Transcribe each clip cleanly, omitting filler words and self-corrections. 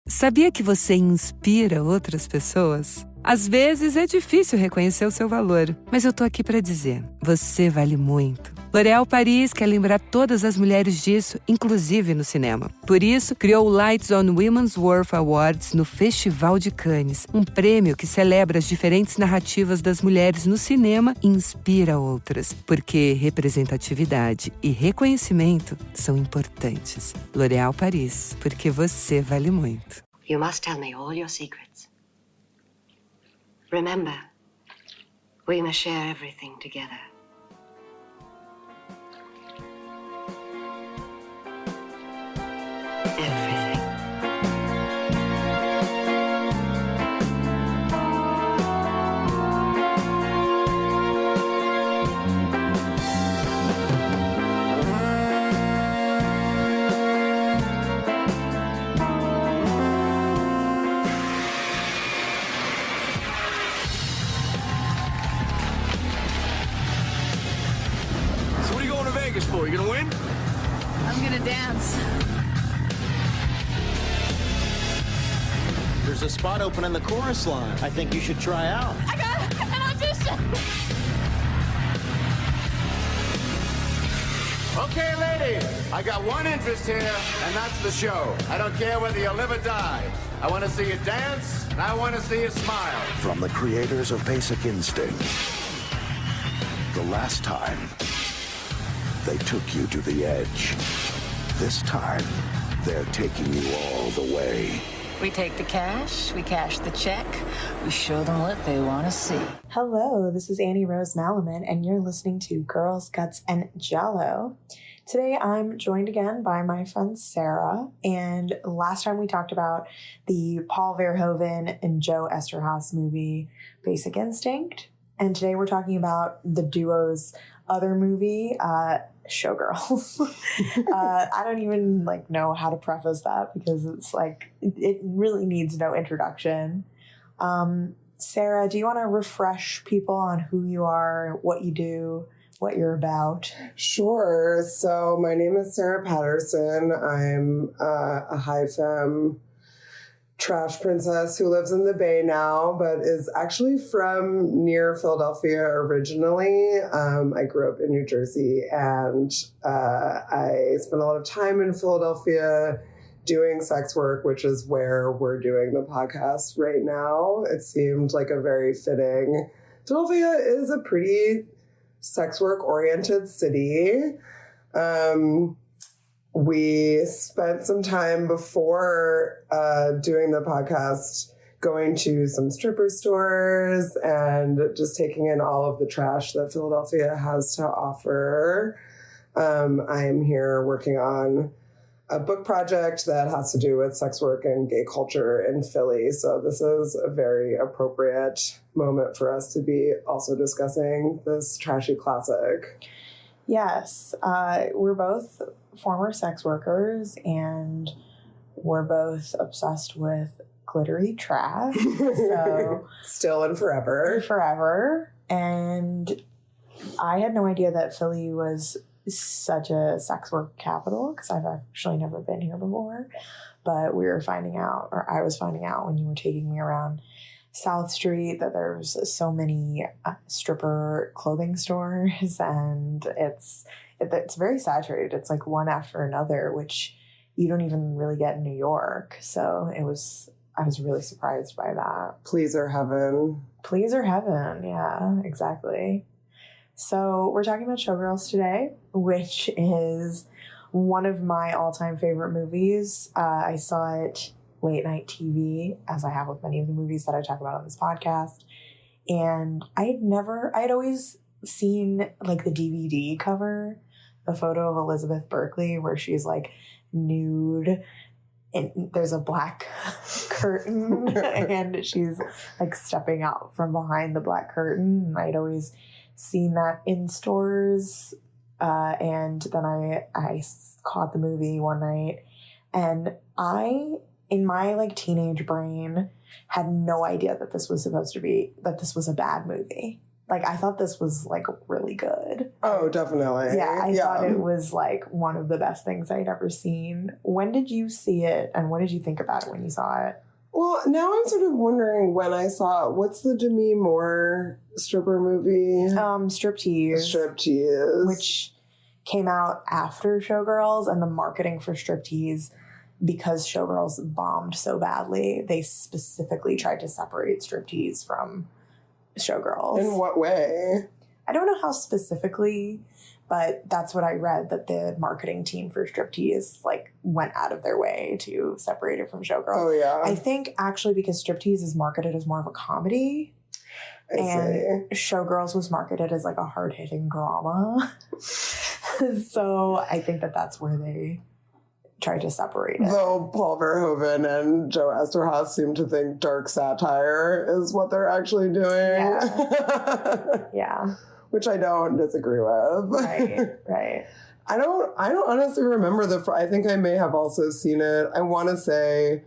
Sabia que você inspira outras pessoas? Às vezes é difícil reconhecer o seu valor, mas eu tô aqui pra dizer, você vale muito. L'Oréal Paris quer lembrar todas as mulheres disso, inclusive no cinema. Por isso, criou o Lights on Women's Worth Awards no Festival de Cannes, um prêmio que celebra as diferentes narrativas das mulheres no cinema e inspira outras, porque representatividade e reconhecimento são importantes. L'Oréal Paris, porque você vale muito. You must tell me all your secrets. Remember, we must share everything together. Everything. So what are you going to Vegas for? You gonna win? I'm gonna dance. There's a spot open in the chorus line. I think you should try out. I got an audition. Okay, ladies, I got one interest here, and that's the show. I don't care whether you live or die. I want to see you dance, and I want to see you smile. From the creators of Basic Instinct, the last time they took you to the edge. This time, they're taking you all the way. We take the cash, we cash the check, we show them what they want to see. Hello, this is Annie Rose Malaman, and you're listening to Girls, Guts, and Jello. Today, I'm joined again by my friend Sarah, and last time we talked about the Paul Verhoeven and Joe Esterhaus movie, Basic Instinct, and today we're talking about the duo's other movie, Showgirls. I don't even know how to preface that because it's it really needs no introduction. Sarah, do you want to refresh people on who you are, what you do, what you're about? Sure. So my name is Sarah Patterson. I'm a high femme trash princess who lives in the Bay now, but is actually from near Philadelphia originally. I grew up in New Jersey, and I spent a lot of time in Philadelphia doing sex work, which is where we're doing the podcast right now. It seemed like a very fitting. Philadelphia is a pretty sex work oriented city. We spent some time before doing the podcast going to some stripper stores and just taking in all of the trash that Philadelphia has to offer. I am here working on a book project that has to do with sex work and gay culture in Philly. So this is a very appropriate moment for us to be also discussing this trashy classic. Yes, we're both former sex workers, and we're both obsessed with glittery trash. So still and forever. Forever. And I had no idea that Philly was such a sex work capital because I've actually never been here before. But we were finding out, or I was finding out when you were taking me around South Street, that there's so many stripper clothing stores, and it's very saturated. It's like one after another, which you don't even really get in New York. So I was really surprised by that. Pleaser heaven. Pleaser heaven. Yeah, exactly. So we're talking about Showgirls today, which is one of my all-time favorite movies. I saw it late night TV, as I have with many of the movies that I talk about on this podcast. And I had always seen the DVD cover, the photo of Elizabeth Berkley where she's nude and there's a black curtain and she's stepping out from behind the black curtain. And I'd always seen that in stores. And then I caught the movie one night, and in my teenage brain, had no idea that this was a bad movie. like, I thought this was, like, really good. Oh, definitely. Yeah, I thought it was, like, one of the best things I'd ever seen. When did you see it, and what did you think about it when you saw it? Well, now I'm sort of wondering when I saw, what's the Demi Moore stripper movie? Striptease. Striptease. Which came out after Showgirls, and the marketing for Striptease, because Showgirls bombed so badly, they specifically tried to separate Striptease from Showgirls. In what way? I don't know how specifically, but that's what I read, that the marketing team for Striptease like went out of their way to separate it from Showgirls. Oh, yeah. I think actually because Striptease is marketed as more of a comedy. And Showgirls was marketed as like a hard-hitting drama. So I think that that's where they tried to separate it. Though Paul Verhoeven and Joe Esterhaus seem to think dark satire is what they're actually doing. Yeah. Yeah. Which I don't disagree with. Right. I don't honestly remember I think I may have also seen it. I want to say,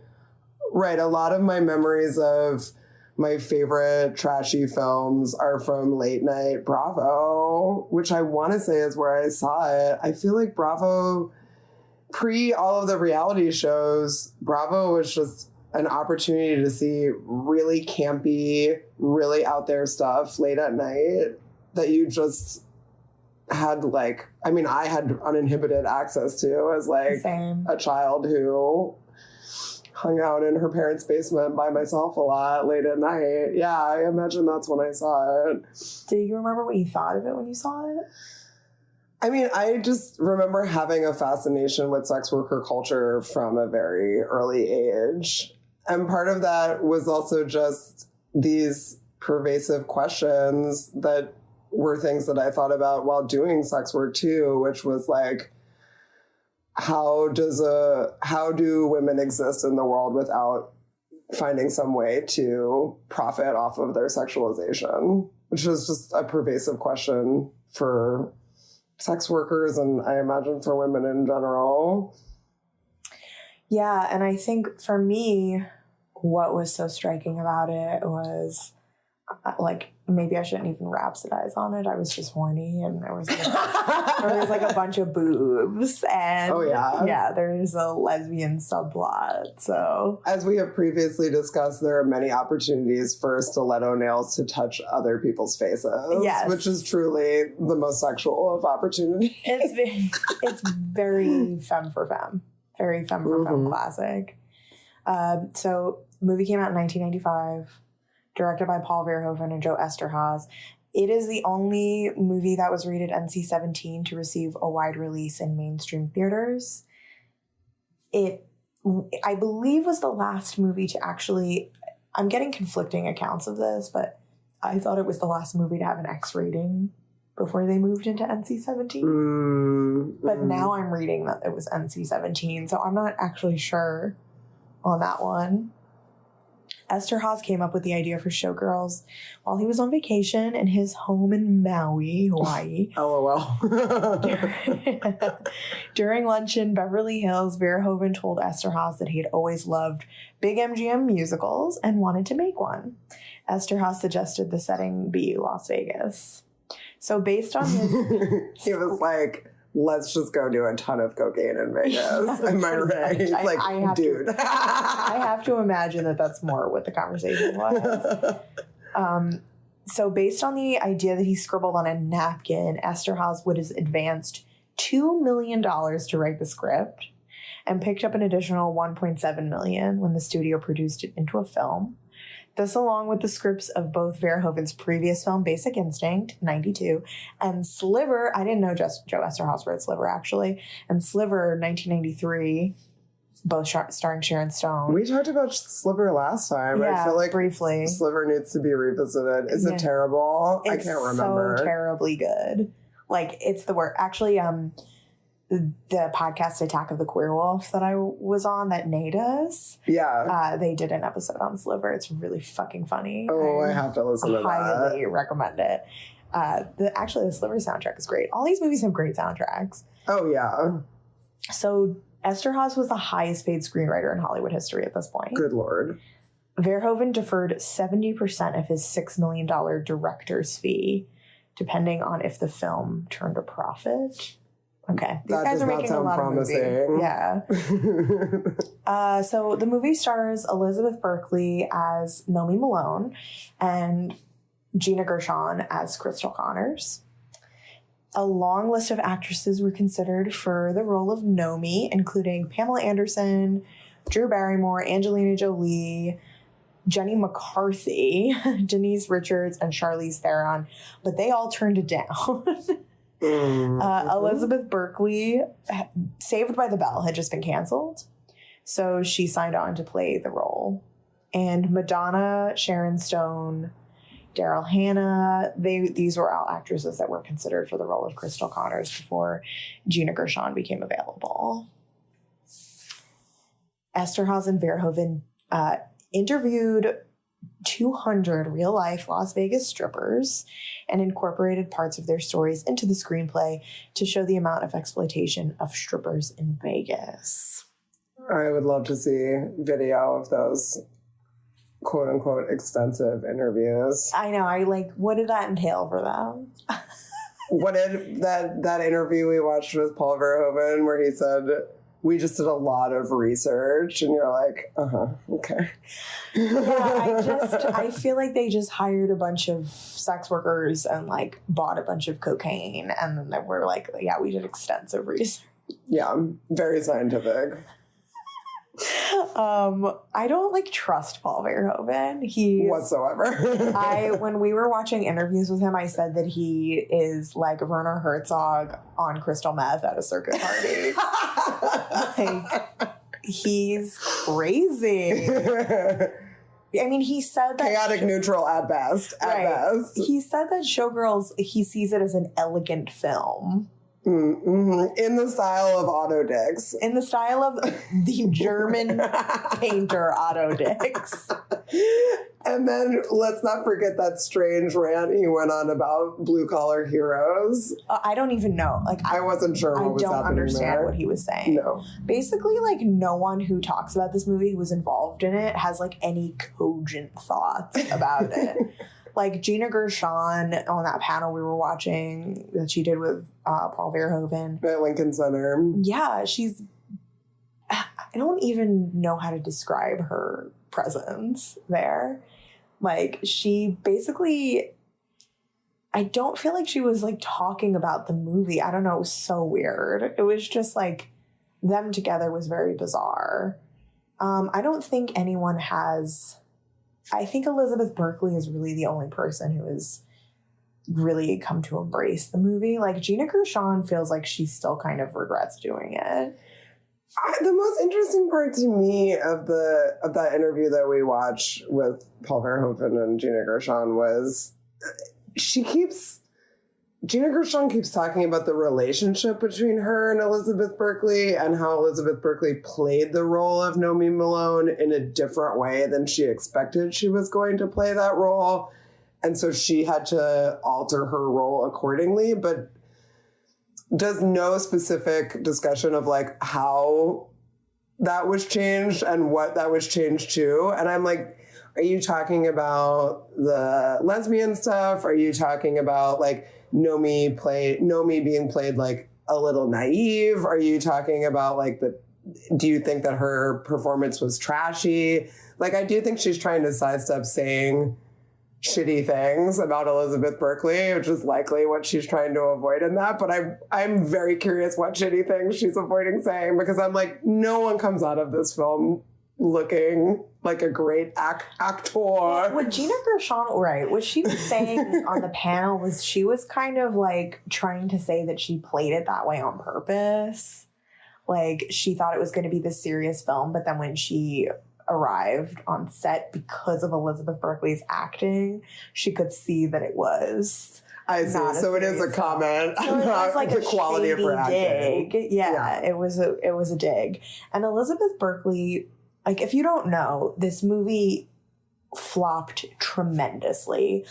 right, a lot of my memories of my favorite trashy films are from late night Bravo, which I want to say is where I saw it. I feel like Bravo, pre all of the reality shows, Bravo was just an opportunity to see really campy, really out there stuff late at night that you just had like, I mean, I had uninhibited access to as like a child who hung out in her parents' basement by myself a lot late at night. Yeah, I imagine that's when I saw it. Do you remember what you thought of it when you saw it? I mean, I just remember having a fascination with sex worker culture from a very early age. And part of that was also just these pervasive questions that were things that I thought about while doing sex work too, which was like, how do women exist in the world without finding some way to profit off of their sexualization, which is just a pervasive question for sex workers and I imagine for women in general. Yeah, and I think for me, what was so striking about it was like, maybe I shouldn't even rhapsodize on it. I was just horny, and there was like a bunch of boobs, and there's a lesbian subplot. So, as we have previously discussed, there are many opportunities for stiletto nails to touch other people's faces. Yes, which is truly the most sexual of opportunities. It's very femme for femme, very femme for femme classic. So, movie came out in 1995. Directed by Paul Verhoeven and Joe Esterhaus. It is the only movie that was rated NC-17 to receive a wide release in mainstream theaters. It, I believe, was the last movie to actually, I'm getting conflicting accounts of this, but I thought it was the last movie to have an X rating before they moved into NC-17. But now I'm reading that it was NC-17, so I'm not actually sure on that one. Esterhaus came up with the idea for Showgirls while he was on vacation in his home in Maui, Hawaii. LOL. During lunch in Beverly Hills, Verhoeven told Esterhaus that he had always loved big MGM musicals and wanted to make one. Esterhaus suggested the setting be Las Vegas. So based on his... he was like... let's just go do a ton of cocaine in Vegas. Am I right? He's like, dude. I have to imagine that that's more what the conversation was. So based on the idea that he scribbled on a napkin, Esterhaus would have advanced $2 million to write the script and picked up an additional $1.7 million when the studio produced it into a film. This, along with the scripts of both Verhoeven's previous film, Basic Instinct, 92, and Sliver, I didn't know just Joe Esterhaus wrote Sliver, actually, and Sliver, 1993, both starring Sharon Stone. We talked about Sliver last time. Yeah, I feel like briefly. Sliver needs to be revisited. Is it terrible? I can't remember. It's so terribly good. Like, it's the worst. Actually, the podcast Attack of the Queer Wolf that I was on that Nay does. Yeah. They did an episode on Sliver. It's really fucking funny. Oh, I have to listen to that. I highly recommend it. The Sliver soundtrack is great. All these movies have great soundtracks. Oh, yeah. So Esterhaus was the highest paid screenwriter in Hollywood history at this point. Good Lord. Verhoeven deferred 70% of his $6 million director's fee, depending on if the film turned a profit. Okay. These guys are making a lot of movies. Yeah. So the movie stars Elizabeth Berkley as Nomi Malone and Gina Gershon as Crystal Connors. A long list of actresses were considered for the role of Nomi, including Pamela Anderson, Drew Barrymore, Angelina Jolie, Jenny McCarthy, Denise Richards, and Charlize Theron, but they all turned it down. Elizabeth Berkley, Saved by the Bell, had just been canceled, so she signed on to play the role. And Madonna, Sharon Stone, Daryl Hannah, these were all actresses that were considered for the role of Crystal Connors before Gina Gershon became available. Esterhazy and Verhoeven interviewed 200 real-life Las Vegas strippers and incorporated parts of their stories into the screenplay to show the amount of exploitation of strippers in Vegas. I would love to see video of those quote-unquote extensive interviews. I know. What did that entail for them? What did that interview we watched with Paul Verhoeven where he said, we just did a lot of research, and you're like, okay. Yeah, I feel like they just hired a bunch of sex workers and bought a bunch of cocaine, and then they were like, yeah, we did extensive research. Yeah, very scientific. I don't trust Paul Verhoeven. Whatsoever. When we were watching interviews with him, I said that he is like Werner Herzog on crystal meth at a circuit party. He's crazy. I mean, he said that chaotic neutral at best. At best, he said that Showgirls, he sees it as an elegant film. Mm-hmm. In the style of Otto Dix. In the style of the German painter Otto Dix. And then let's not forget that strange rant he went on about blue collar heroes. I don't even know. I wasn't sure what was happening. I don't understand what he was saying. No. Basically, no one who talks about this movie who was involved in it has any cogent thoughts about it. Gina Gershon on that panel we were watching that she did with Paul Verhoeven. At Lincoln Center. Yeah, I don't even know how to describe her presence there. She basically, I don't feel like she was talking about the movie. I don't know, it was so weird. It was just them together was very bizarre. I don't think anyone has... I think Elizabeth Berkley is really the only person who has really come to embrace the movie. Gina Gershon feels like she still kind of regrets doing it. The most interesting part to me of that interview that we watched with Paul Verhoeven and Gina Gershon was Gina Gershon keeps talking about the relationship between her and Elizabeth Berkley and how Elizabeth Berkley played the role of Nomi Malone in a different way than she expected she was going to play that role. And so she had to alter her role accordingly, but does no specific discussion of how that was changed and what that was changed to. And I'm like, are you talking about the lesbian stuff? Are you talking about Nomi being played a little naive? Are you talking about do you think that her performance was trashy? I do think she's trying to sidestep saying shitty things about Elizabeth Berkley, which is likely what she's trying to avoid in that. But I'm very curious what shitty things she's avoiding saying, because I'm no one comes out of this film looking like a great actor. What Gina Gershon, right, what she was saying on the panel was she was kind of trying to say that she played it that way on purpose. She thought it was going to be this serious film, but then when she arrived on set, because of Elizabeth Berkley's acting, she could see that it was. I see. So it is a comment about the quality of her acting. Dig. Yeah, it was a dig. And Elizabeth Berkley, if you don't know, this movie flopped tremendously.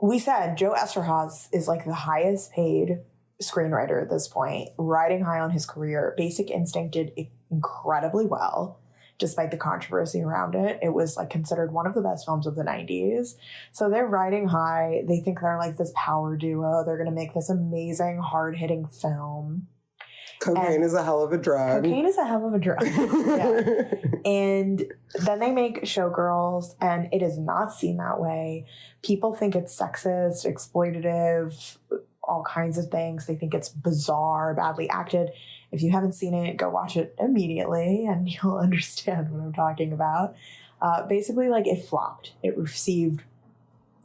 We said, Joe Esterhazy is the highest paid screenwriter at this point, riding high on his career. Basic Instinct did incredibly well. despite the controversy around it. It was like considered one of the best films of the 90s. So they're riding high. They think they're like this power duo. They're going to make this amazing, hard-hitting film. Cocaine is a hell of a drug. Cocaine is a hell of a drug. Yeah. And then they make Showgirls, and it is not seen that way. People think it's sexist, exploitative, all kinds of things. They think it's bizarre, badly acted. If you haven't seen it, go watch it immediately and you'll understand what I'm talking about. Basically, like, it flopped. It received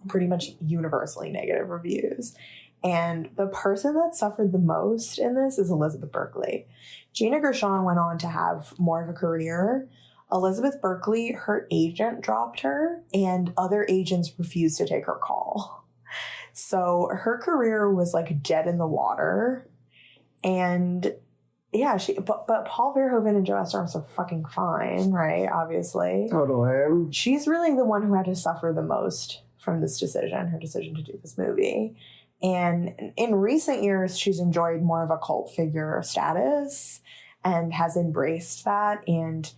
pretty much universally negative reviews. And the person that suffered the most in this is Elizabeth Berkley. Gina Gershon went on to have more of a career. Elizabeth Berkley, her agent dropped her, and other agents refused to take her call. So her career was like dead in the water. And yeah, but Paul Verhoeven and Joe Esteros are fucking fine, right? Obviously. Totally. She's really the one who had to suffer the most from this decision, her decision to do this movie. And in recent years, she's enjoyed more of a cult figure status and has embraced that. And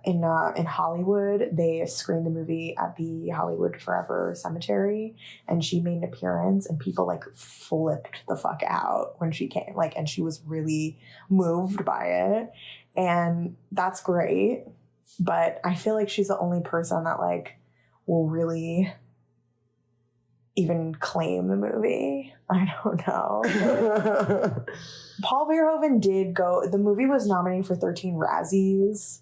in Hollywood, they screened the movie at the Hollywood Forever Cemetery, and she made an appearance, and people like flipped the fuck out when she came, like, and she was really moved by it, and that's great. But I feel like she's the only person that like will really even claim the movie. I don't know. Paul Verhoeven did go. The movie was nominated for 13 Razzies.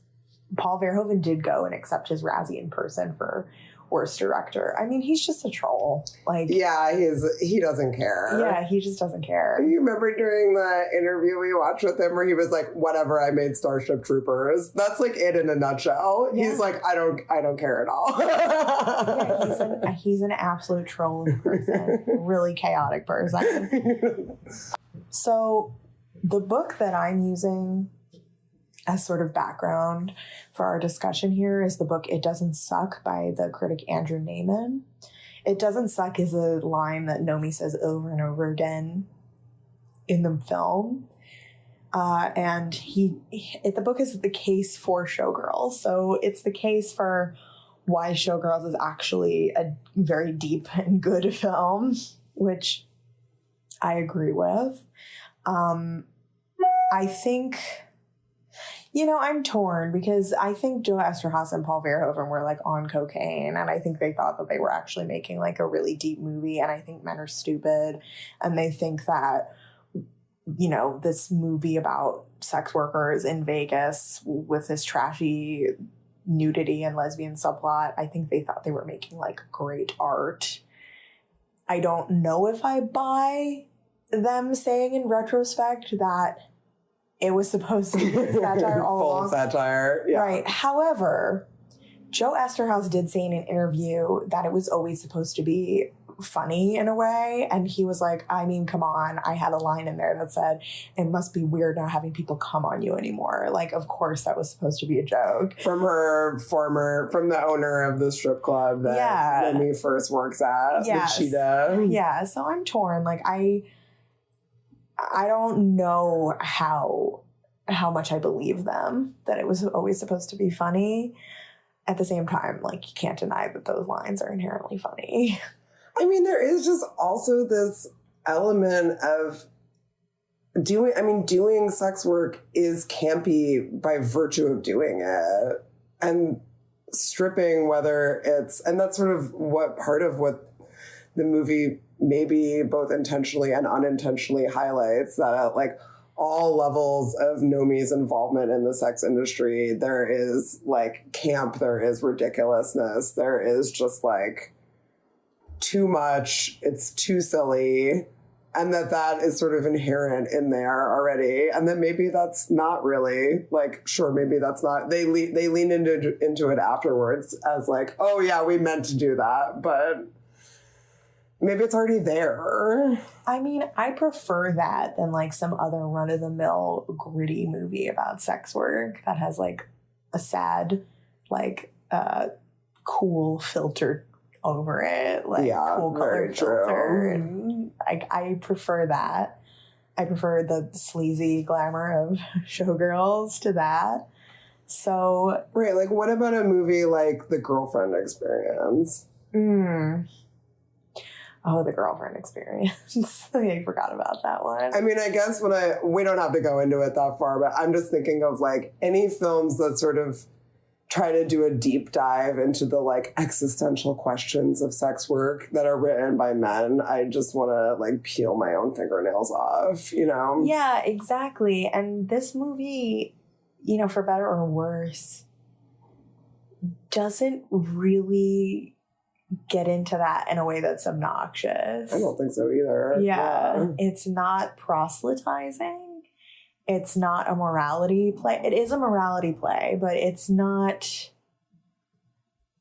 Paul Verhoeven did go and accept his Razzie in person for worst director. I mean, he's just a troll. Like, yeah, he doesn't care. Yeah, he just doesn't care. You remember during the interview we watched with him where he was like, "Whatever, I made Starship Troopers." That's like it in a nutshell. Yeah. He's like, I don't care at all. Yeah, he's an absolute troll person, really chaotic person. So, the book that I'm using as sort of background for our discussion here is the book It Doesn't Suck by the critic Andrew Naiman. It doesn't suck is a line that Nomi says over and over again in the film. And the book is the case for Showgirls. So it's the case for why Showgirls is actually a very deep and good film, which I agree with. I think... I'm torn because I think Joe Eszterhas and Paul Verhoeven were like on cocaine, and I think they thought that they were actually making like a really deep movie, and I think men are stupid, and they think that, this movie about sex workers in Vegas with this trashy nudity and lesbian subplot, I think they thought they were making like great art. I don't know if I buy them saying in retrospect that it was supposed to be a satire all along. Full satire, yeah. Right. However, Joe Eszterhas did say in an interview that it was always supposed to be funny in a way. And he was like, I mean, come on. I had a line in there that said, it must be weird not having people come on you anymore. Like, of course, that was supposed to be a joke. From the owner of the strip club that Nomi first works at, the Cheetah. Yeah. So I'm torn. Like, I don't know how much I believe them, that it was always supposed to be funny. At the same time, like, you can't deny that those lines are inherently funny. I mean, there is just also this element of doing sex work is campy by virtue of doing it. And stripping, and that's sort of part of what the movie maybe both intentionally and unintentionally highlights, that at like all levels of Nomi's involvement in the sex industry, there is like camp, there is ridiculousness, there is just like too much, it's too silly, and that is sort of inherent in there already, and then maybe that's not really like, sure, maybe that's not, they lean into it afterwards as like, oh yeah, we meant to do that, but maybe it's already there. I mean, I prefer that than like some other run-of-the-mill gritty movie about sex work that has like a sad, like cool filter over it, like cool colored filter. And I prefer that. I prefer the sleazy glamour of Showgirls to that. So right, like what about a movie like The Girlfriend Experience? Oh, The Girlfriend Experience. I forgot about that one. I mean, I guess we don't have to go into it that far, but I'm just thinking of like any films that sort of try to do a deep dive into the like existential questions of sex work that are written by men. I just want to like peel my own fingernails off, you know? Yeah, exactly. And this movie, you know, for better or worse, doesn't really get into that in a way that's obnoxious. I don't think so either. Yeah. It's not proselytizing. It's not a morality play. It is a morality play, but it's not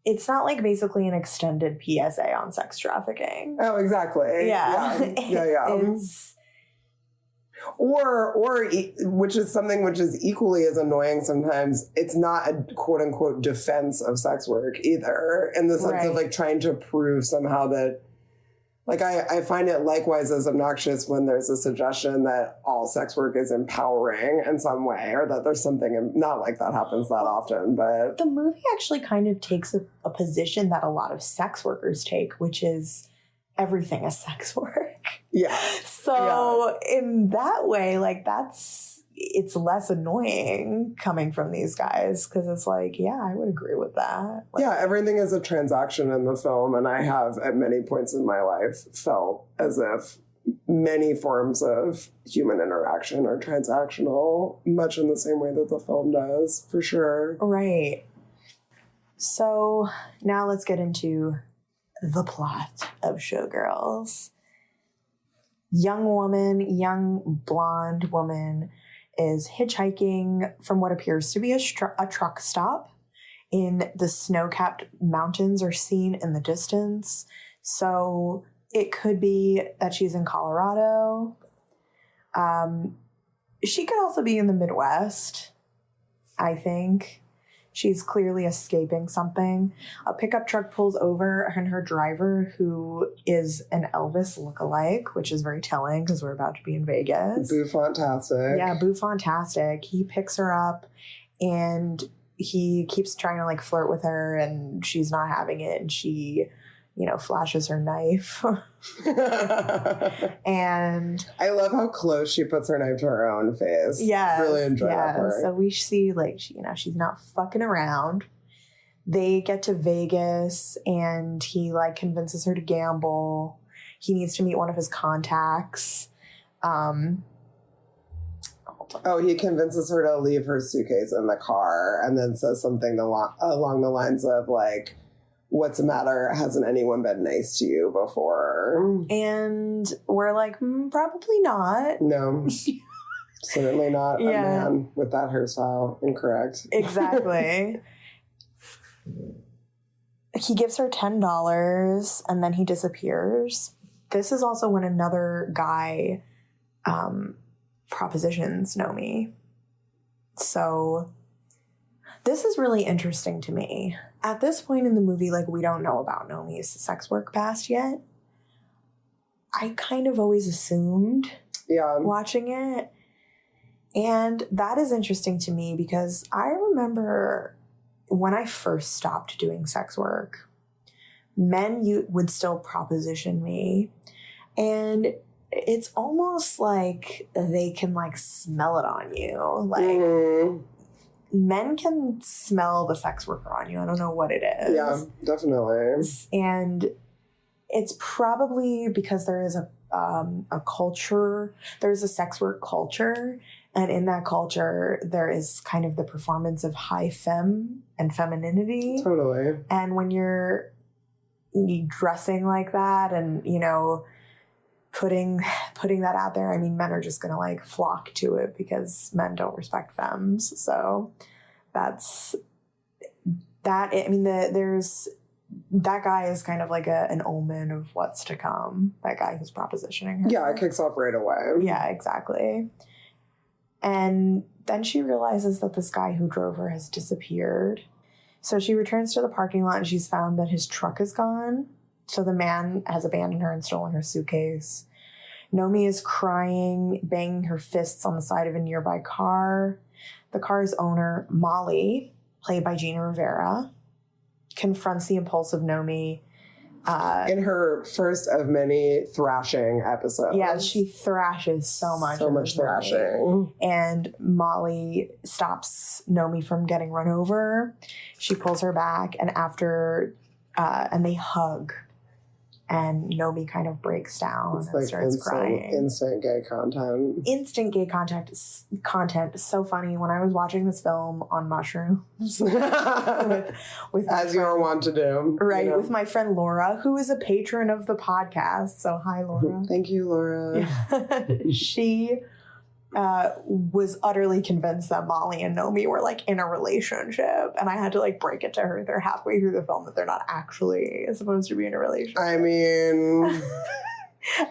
like basically an extended PSA on sex trafficking. Oh, exactly. Yeah. It's or which is something which is equally as annoying sometimes. It's not a quote unquote defense of sex work either, in the sense of like trying to prove somehow that. Like, I find it likewise as obnoxious when there's a suggestion that all sex work is empowering in some way, or that there's something, not like that happens that often, but... The movie actually kind of takes a position that a lot of sex workers take, which is everything is sex work. Yeah. So in that way, like, it's less annoying coming from these guys, because it's like, yeah, I would agree with that. Like, yeah, everything is a transaction in the film, and I have at many points in my life felt as if many forms of human interaction are transactional, much in the same way that the film does, for sure. Right. So now let's get into the plot of Showgirls. Young blonde woman is hitchhiking from what appears to be a truck stop. In the snow-capped mountains are seen in the distance. So it could be that she's in Colorado. She could also be in the Midwest, I think. She's clearly escaping something. A pickup truck pulls over, and her driver, who is an Elvis lookalike, which is very telling because we're about to be in Vegas. Boo-fantastic. Yeah, boo-fantastic. He picks her up, and he keeps trying to like flirt with her, and she's not having it, and she, you know, flashes her knife. And I love how close she puts her knife to her own face. Yeah, really enjoy that part. So we see like she's not fucking around. They get to Vegas, and he like convinces her to gamble. He needs to meet one of his contacts. He convinces her to leave her suitcase in the car, and then says something along the lines of like, "What's the matter? Hasn't anyone been nice to you before?" And we're like, probably not. No, certainly not a man with that hairstyle. Incorrect. Exactly. He gives her $10, and then he disappears. This is also when another guy propositions Nomi. So this is really interesting to me. At this point in the movie, like, we don't know about Nomi's sex work past yet. I kind of always assumed watching it. And that is interesting to me because I remember when I first stopped doing sex work, men would still proposition me. And it's almost like they can like smell it on you. Like men can smell the sex worker on you. I don't know what it is. Yeah, definitely. And it's probably because there is a culture, there's a sex work culture. And in that culture, there is kind of the performance of high femme and femininity. Totally. And when you're dressing like that and, you know, putting that out there, I mean, men are just going to like flock to it because men don't respect femmes. So that's that. I mean, there's that guy is kind of like an omen of what's to come. That guy who's propositioning her. Yeah, it kicks off right away. Yeah, exactly. And then she realizes that this guy who drove her has disappeared. So she returns to the parking lot and she's found that his truck is gone. So the man has abandoned her and stolen her suitcase. Nomi is crying, banging her fists on the side of a nearby car. The car's owner, Molly, played by Gina Rivera, confronts the impulsive Nomi. In her first of many thrashing episodes. Yeah, she thrashes so much. So much thrashing. And Molly stops Nomi from getting run over. She pulls her back, and and they hug. And Nomi kind of breaks down and starts crying. Instant gay content. Instant gay content is so funny. When I was watching this film on mushrooms, with as you are wont to do, right? You know? With my friend Laura, who is a patron of the podcast. So hi, Laura. Thank you, Laura. She was utterly convinced that Molly and Nomi were like in a relationship, and I had to like break it to her. They're halfway through the film that they're not actually supposed to be in a relationship. I mean,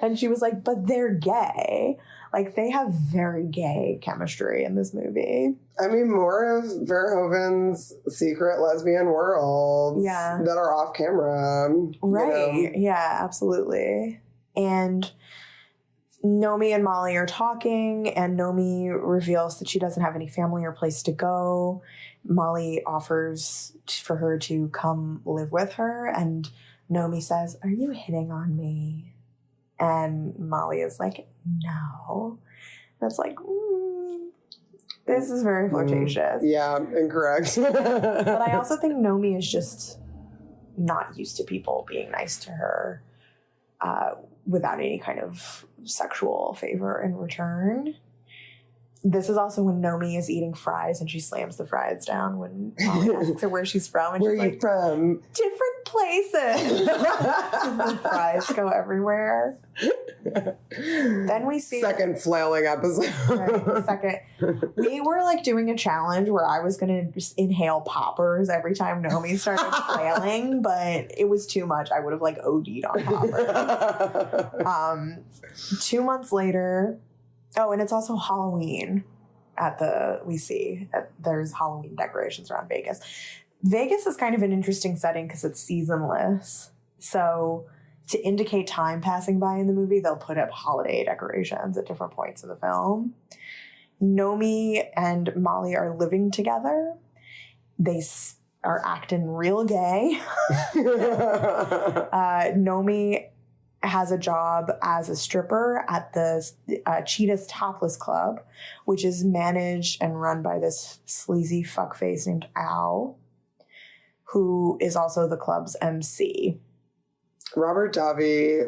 and she was like, "But they're gay. Like they have very gay chemistry in this movie." I mean, more of Verhoeven's secret lesbian worlds, that are off camera, right? You know? Yeah, absolutely. And Nomi and Molly are talking, and Nomi reveals that she doesn't have any family or place to go. Molly offers for her to come live with her, and Nomi says, "Are you hitting on me?" And Molly is like, "No." That's like, this is very flirtatious. Yeah, incorrect. But I also think Nomi is just not used to people being nice to her without any kind of sexual favor in return. This is also when Nomi is eating fries and she slams the fries down when Molly asks her where she's from. And where she's are you from? Different places. The fries go everywhere. Then we see... Second flailing episode. Right, second. We were like doing a challenge where I was going to just inhale poppers every time Nomi started flailing, but it was too much. I would have like OD'd on poppers. 2 months later... Oh, and it's also Halloween there's Halloween decorations around Vegas. Vegas is kind of an interesting setting because it's seasonless. So to indicate time passing by in the movie, they'll put up holiday decorations at different points in the film. Nomi and Molly are living together. They are acting real gay. Nomi has a job as a stripper at the Cheetah's Topless Club, which is managed and run by this sleazy fuckface named Al, who is also the club's MC. Robert Davi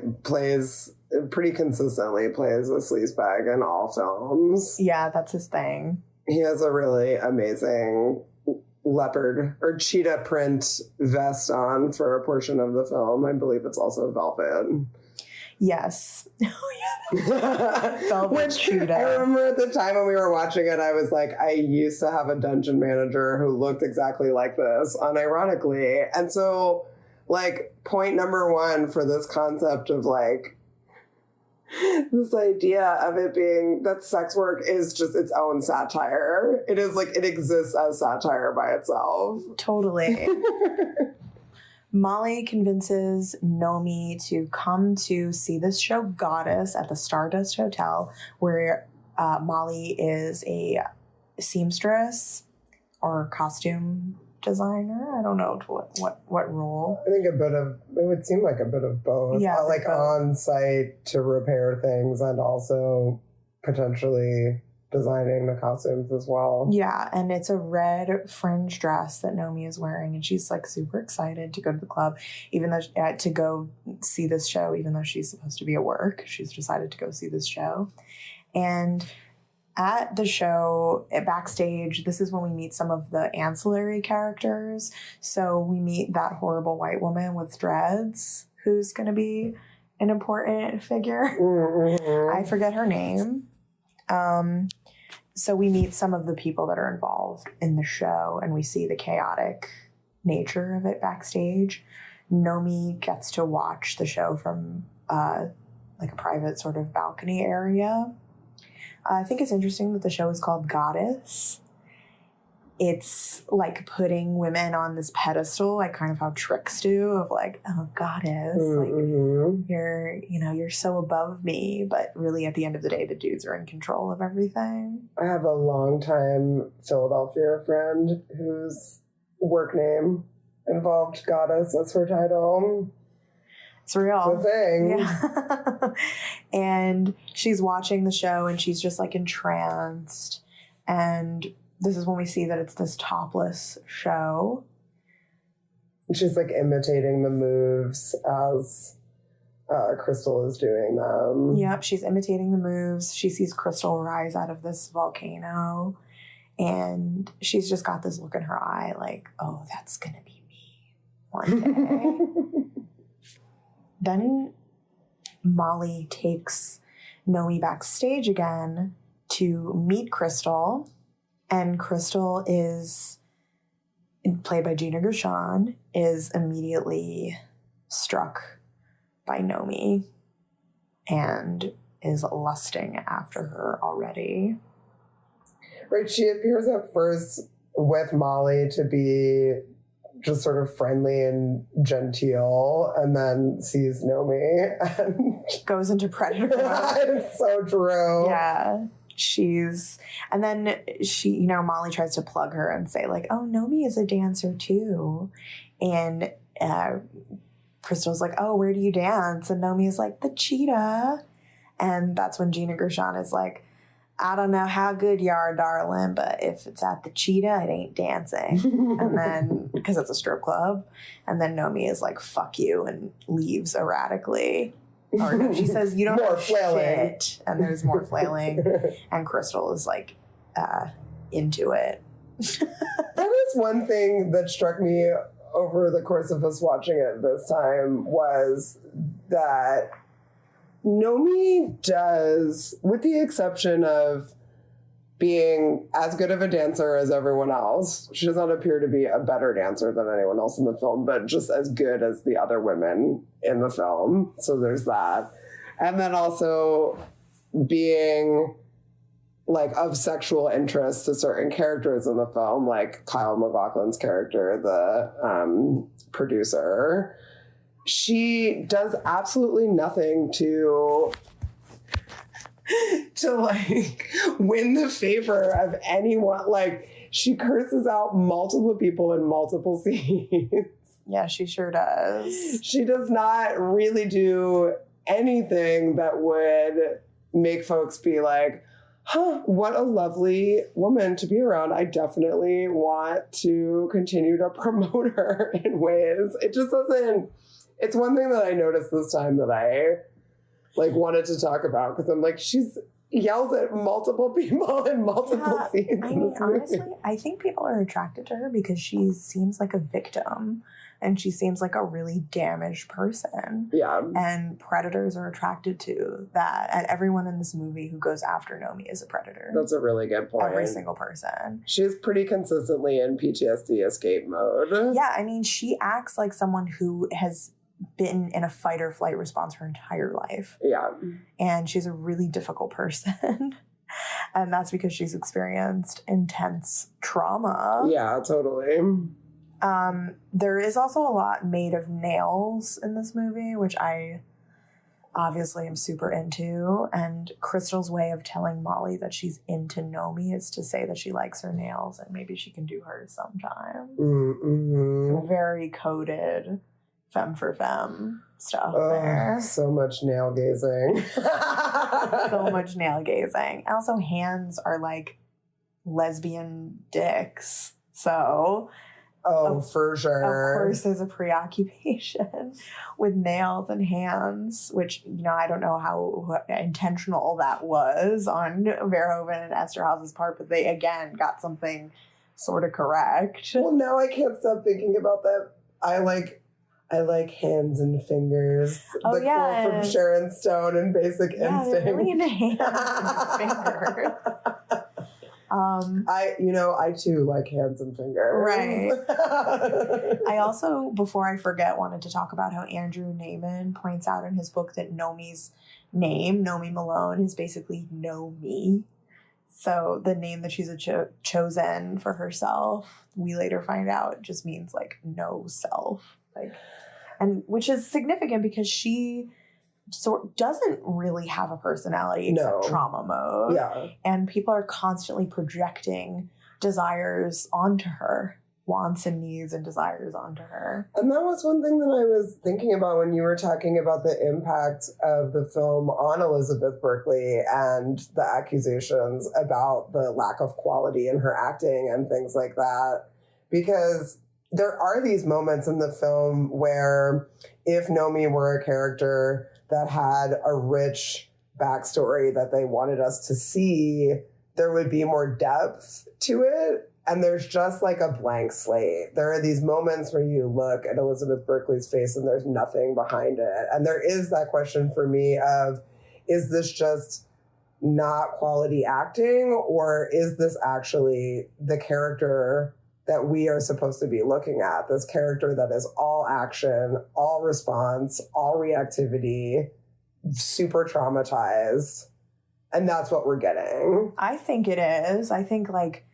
pretty consistently plays a sleazebag in all films. Yeah, that's his thing. He has a really amazing leopard or cheetah print vest on for a portion of the film. I believe it's also velvet. Yes. Velvet cheetah. I remember at the time when we were watching it, I was like, I used to have a dungeon manager who looked exactly like this, unironically. And so, like, point number one for this concept of, like, this idea of it being that sex work is just its own satire. It is like, it exists as satire by itself. Totally. Molly convinces Nomi to come to see this show Goddess at the Stardust Hotel, where Molly is a seamstress or costume designer. I don't know what role. I think it would seem like a bit of both. Yeah, like on site to repair things and also potentially designing the costumes as well. Yeah, and it's a red fringe dress that Nomi is wearing, and she's like super excited to go to the club, even though to go see this show, even though she's supposed to be at work. She's decided to go see this show. And at the show, backstage, this is when we meet some of the ancillary characters. So we meet that horrible white woman with dreads, who's going to be an important figure. Mm-hmm. I forget her name. So we meet some of the people that are involved in the show, and we see the chaotic nature of it backstage. Nomi gets to watch the show from like a private sort of balcony area. I think it's interesting that the show is called Goddess. it's like putting women on this pedestal, like kind of how tricks do, of like, oh, goddess, like you're so above me, but really at the end of the day, the dudes are in control of everything. I have a longtime Philadelphia friend whose work name involved goddess as her title. It's real. It's a thing. Yeah. And she's watching the show and she's just like entranced. And this is when we see that it's this topless show. She's like imitating the moves as Crystal is doing them. Yep, she's imitating the moves. She sees Crystal rise out of this volcano. And she's just got this look in her eye like, oh, that's going to be me one day. Then Molly takes Nomi backstage again to meet Crystal. And Crystal is, played by Gina Gershon, is immediately struck by Nomi and is lusting after her already. Right, she appears at first with Molly to be just sort of friendly and genteel, and then sees Nomi and goes into predator mode. It's so true. Yeah. And then she, Molly tries to plug her and say like, oh, Nomi is a dancer too. And Crystal's like, oh, where do you dance? And Nomi is like, the Cheetah. And that's when Gina Gershon is like, I don't know how good you are, darling, but if it's at the Cheetah, it ain't dancing. And then, because it's a strip club. And then Nomi is like, fuck you, and leaves erratically. Or no, she says, you don't more know flailing. Shit. And there's more flailing. And Crystal is like into it. That is one thing that struck me over the course of us watching it this time, was that Nomi does, with the exception of being as good of a dancer as everyone else, she does not appear to be a better dancer than anyone else in the film, but just as good as the other women in the film. So there's that. And then also being like of sexual interest to certain characters in the film, like Kyle MacLachlan's character, the producer. She does absolutely nothing to like win the favor of anyone. Like, she curses out multiple people in multiple scenes. Yeah, she sure does. She does not really do anything that would make folks be like, huh, what a lovely woman to be around. I definitely want to continue to promote her in ways. It just doesn't. It's one thing that I noticed this time that I like wanted to talk about, because I'm like, she's yells at multiple people in multiple scenes. I mean, honestly, I think people are attracted to her because she seems like a victim and she seems like a really damaged person. Yeah. And predators are attracted to that. And everyone in this movie who goes after Nomi is a predator. That's a really good point. Every single person. She's pretty consistently in PTSD escape mode. Yeah, I mean, she acts like someone who has been in a fight or flight response her entire life. Yeah. And she's a really difficult person. And that's because she's experienced intense trauma. Yeah, totally. There is also a lot made of nails in this movie, which I obviously am super into. And Crystal's way of telling Molly that she's into Nomi is to say that she likes her nails and maybe she can do hers sometime. Mm-hmm. Very coded femme for femme stuff there. So much nail gazing. So much nail gazing. Also, hands are like lesbian dicks. So, for sure. Of course, there's a preoccupation with nails and hands, which, I don't know how intentional that was on Verhoeven and Esterhazy's part, but they, again, got something sort of correct. Well, now I can't stop thinking about that. I like hands and fingers. Oh, the quote from Sharon Stone in Basic Instinct. Really into hands and fingers. I too like hands and fingers. Right. I also, before I forget, wanted to talk about how Andrew Naiman points out in his book that Nomi's name, Nomi Malone, is basically Know Me. So the name that she's chosen for herself, we later find out, just means like no self. Like, and which is significant because she doesn't really have a personality except trauma mode. Yeah. And people are constantly projecting desires onto her. Wants and needs and desires onto her. And that was one thing that I was thinking about when you were talking about the impact of the film on Elizabeth Berkley and the accusations about the lack of quality in her acting and things like that. Because there are these moments in the film where if Nomi were a character that had a rich backstory that they wanted us to see, there would be more depth to it. And there's just like a blank slate. There are these moments where you look at Elizabeth Berkley's face and there's nothing behind it. And there is that question for me of, is this just not quality acting, or is this actually the character that we are supposed to be looking at? This character that is all action, all response, all reactivity, super traumatized. And that's what we're getting. I think it is. I think, like,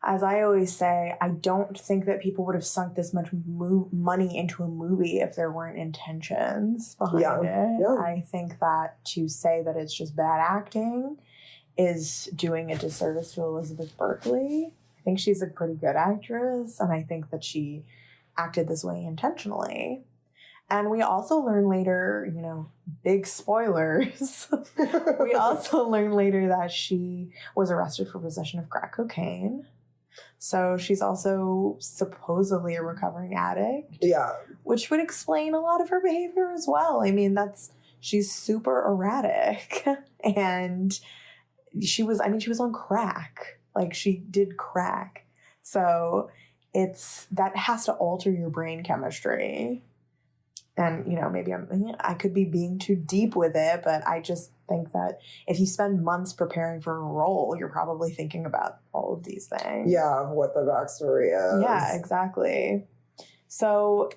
as I always say, I don't think that people would have sunk this much money into a movie if there weren't intentions behind it. Yeah. I think that to say that it's just bad acting is doing a disservice to Elizabeth Berkley. I think she's a pretty good actress, and I think that she acted this way intentionally. And we also learn later, you know, big spoilers. We also learn later that she was arrested for possession of crack cocaine. So she's also supposedly a recovering addict. Yeah. Which would explain a lot of her behavior as well. I mean, she's super erratic. And she was on crack. Like, she did crack. So that has to alter your brain chemistry. And, you know, maybe I could be being too deep with it, but I just think that if you spend months preparing for a role, you're probably thinking about all of these things. Yeah, what the backstory is. Yeah, exactly. So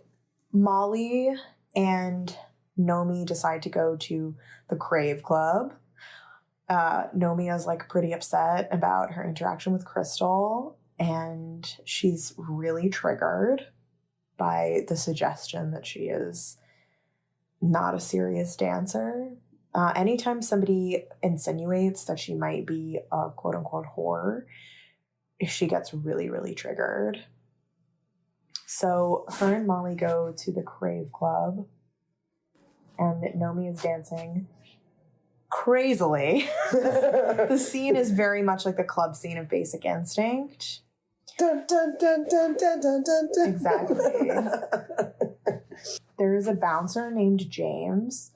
Molly and Nomi decide to go to the Crave Club. Nomi is like pretty upset about her interaction with Crystal, and she's really triggered by the suggestion that she is not a serious dancer. Anytime somebody insinuates that she might be a quote-unquote whore, she gets really, really triggered. So her and Molly go to the Crave Club, and Nomi is dancing crazily. The scene is very much like the club scene of Basic Instinct. Dun, dun, dun, dun, dun, dun, dun, dun. Exactly. There is a bouncer named James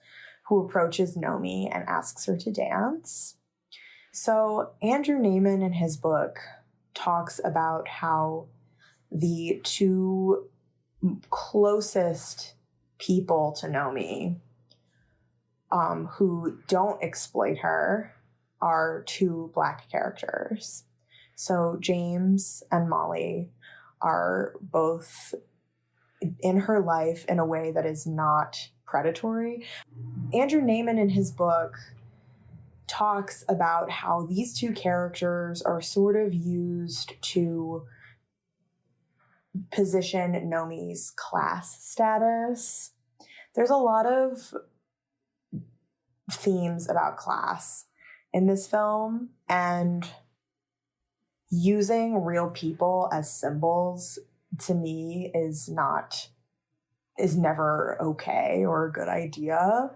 who approaches Nomi and asks her to dance. So Andrew Naiman in his book talks about how the two closest people to Nomi who don't exploit her are two Black characters. So James and Molly are both in her life in a way that is not predatory. Andrew Naiman in his book talks about how these two characters are sort of used to position Nomi's class status. There's a lot of themes about class in this film, and using real people as symbols to me is never okay or a good idea.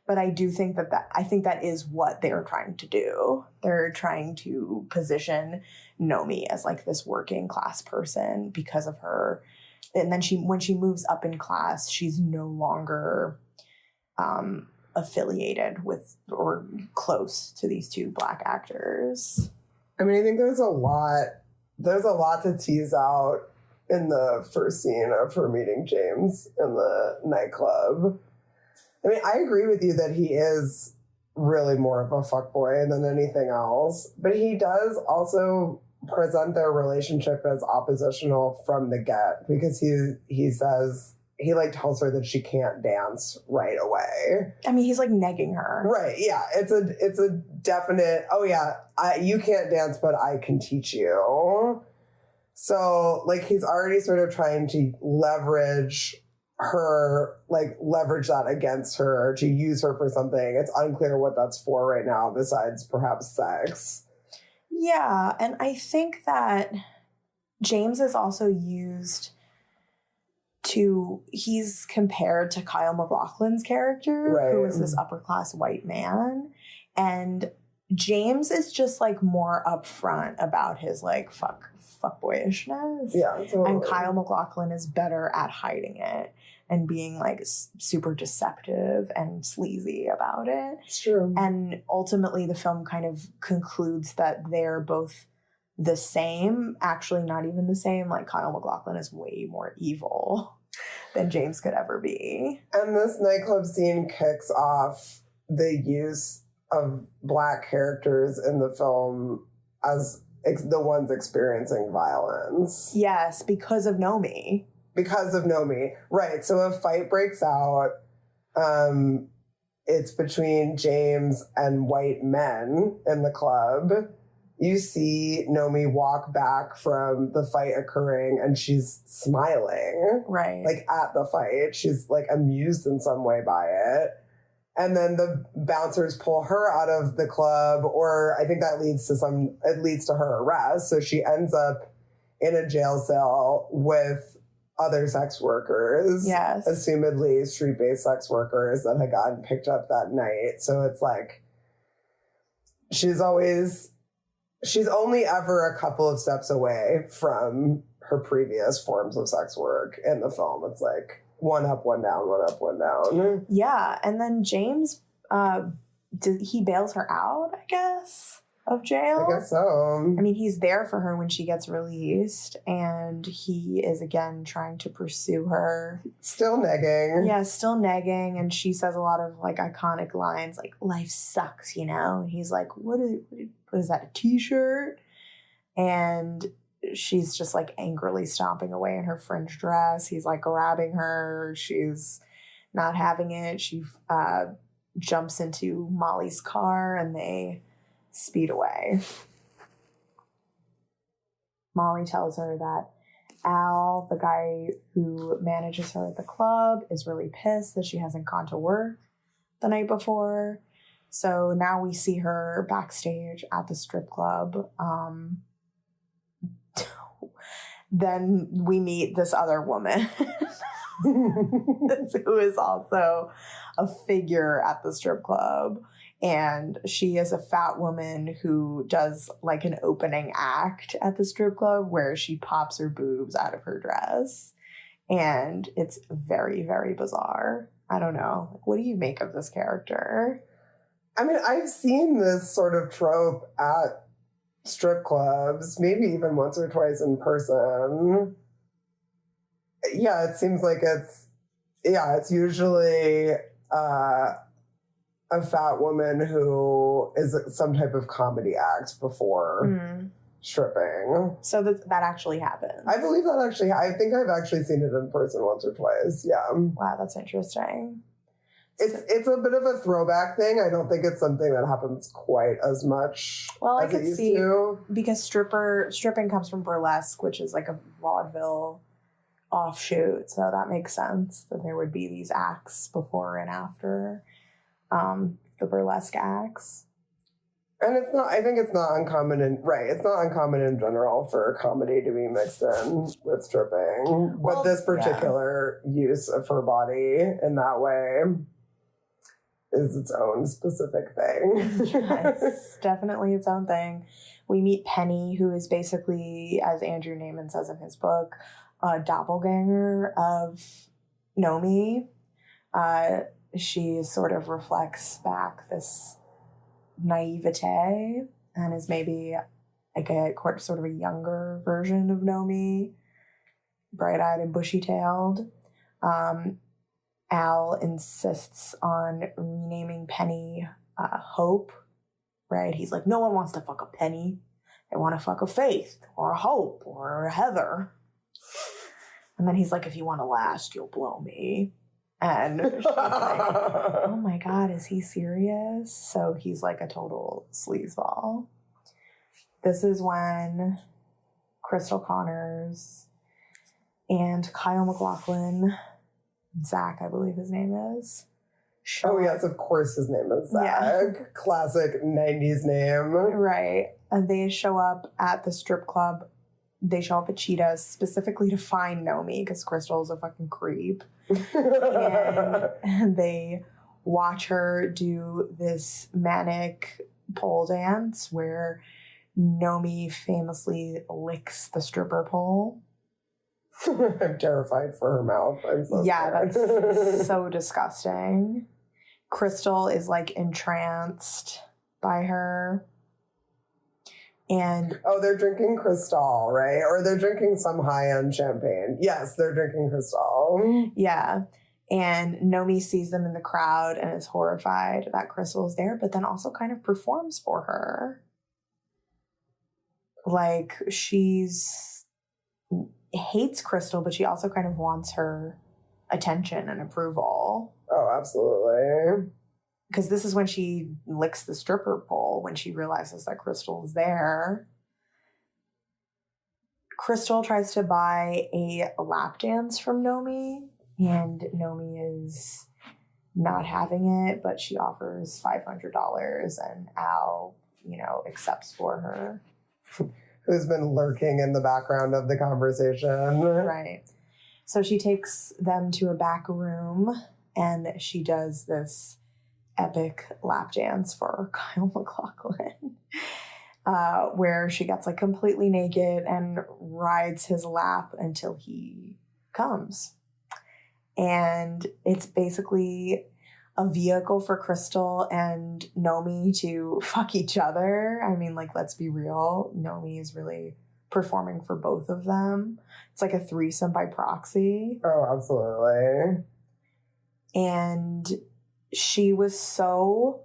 But I do think I think that is what they're trying to do. They're trying to position Nomi as like this working class person because of her. And then when she moves up in class, she's no longer affiliated with or close to these two Black actors. I mean, I think there's a lot to tease out in the first scene of her meeting James in the nightclub. I mean, I agree with you that he is really more of a fuckboy than anything else, but he does also present their relationship as oppositional from the get, because he says, he like tells her that she can't dance right away. I mean, he's like negging her. Right. Yeah. It's a definite, oh yeah, you can't dance, but I can teach you. So like he's already sort of trying to leverage that against her, to use her for something. It's unclear what that's for right now, besides perhaps sex. Yeah. And I think that James is also used he's compared to Kyle MacLachlan's character, right, who is this upper class white man. And James is just like more upfront about his like fuckboyishness. Yeah, totally. And Kyle MacLachlan is better at hiding it and being like super deceptive and sleazy about it. It's true. And ultimately the film kind of concludes that they're both the same, actually not even the same. Like Kyle MacLachlan is way more evil than James could ever be. And this nightclub scene kicks off the use of Black characters in the film as the ones experiencing violence. Yes, because of Nomi. Because of Nomi. Right. So a fight breaks out. It's between James and white men in the club. You see Nomi walk back from the fight occurring and she's smiling. Right. Like at the fight. She's like amused in some way by it. And then the bouncers pull her out of the club, or I think that leads to her arrest. So she ends up in a jail cell with other sex workers. Yes. Assumedly street-based sex workers that had gotten picked up that night. So it's like she's only ever a couple of steps away from her previous forms of sex work in the film. It's like one up, one down, one up, one down. Yeah. And then James, he bails her out, I guess, of jail. I guess so. I mean, he's there for her when she gets released, and he is again trying to pursue her. Still negging. Yeah, still negging. And she says a lot of like iconic lines like, life sucks, you know? And he's like, what is that, a t-shirt? And she's just like angrily stomping away in her fringe dress. He's like grabbing her. She's not having it. She jumps into Molly's car and they speed away. Molly tells her that Al, the guy who manages her at the club, is really pissed that she hasn't gone to work the night before. So now we see her backstage at the strip club. Then we meet this other woman who is also a figure at the strip club. And she is a fat woman who does like an opening act at the strip club where she pops her boobs out of her dress. And it's very, very bizarre. I don't know. What do you make of this character? I mean, I've seen this sort of trope at strip clubs, maybe even once or twice in person. Yeah, it seems like it's usually a fat woman who is some type of comedy act before stripping. So that actually happens. I believe that actually, I think I've actually seen it in person once or twice. Yeah. Wow, that's interesting. It's a bit of a throwback thing. I don't think it's something that happens quite as much as it used to. Because stripping comes from burlesque, which is like a vaudeville offshoot. So that makes sense that there would be these acts before and after the burlesque acts. And I think it's not uncommon it's not uncommon in general for comedy to be mixed in with stripping. But this particular use of her body in that way is its own specific thing. Yes, definitely its own thing. We meet Penny, who is basically, as Andrew Naiman says in his book, a doppelganger of Nomi. She sort of reflects back this naivete and is maybe like a sort of a younger version of Nomi, bright-eyed and bushy-tailed. Al insists on renaming Penny Hope, right? He's like, no one wants to fuck a Penny. They want to fuck a Faith or a Hope or a Heather. And then he's like, if you want to last, you'll blow me. And she's like, oh my God, is he serious? So he's like a total sleazeball. This is when Crystal Connors and Kyle MacLachlan, Zach, I believe his name is. Oh, yes, of course his name is Zach. Yeah. Classic 90s name. Right. And they show up at the strip club. They show up at Cheetah's specifically to find Nomi because Crystal's a fucking creep. and they watch her do this manic pole dance where Nomi famously licks the stripper pole. I'm terrified for her mouth. I'm so scared. That's so disgusting. Crystal is like entranced by her. And they're drinking Cristal, right? Or they're drinking some high-end champagne. Yes, they're drinking Cristal. Yeah. And Nomi sees them in the crowd and is horrified that Crystal is there, but then also kind of performs for her. Like, she's hates Crystal, but she also kind of wants her attention and approval. Oh, absolutely. Because this is when she licks the stripper pole, when she realizes that Crystal is there. Crystal tries to buy a lap dance from Nomi, and Nomi is not having it, but she offers $500, and Al, accepts for her. Who's been lurking in the background of the conversation. Right. So she takes them to a back room, and she does this epic lap dance for Kyle MacLachlan, where she gets like completely naked and rides his lap until he comes. And it's basically a vehicle for Crystal and Nomi to fuck each other. I mean, like, let's be real. Nomi is really performing for both of them. It's like a threesome by proxy. Oh, absolutely. And she was so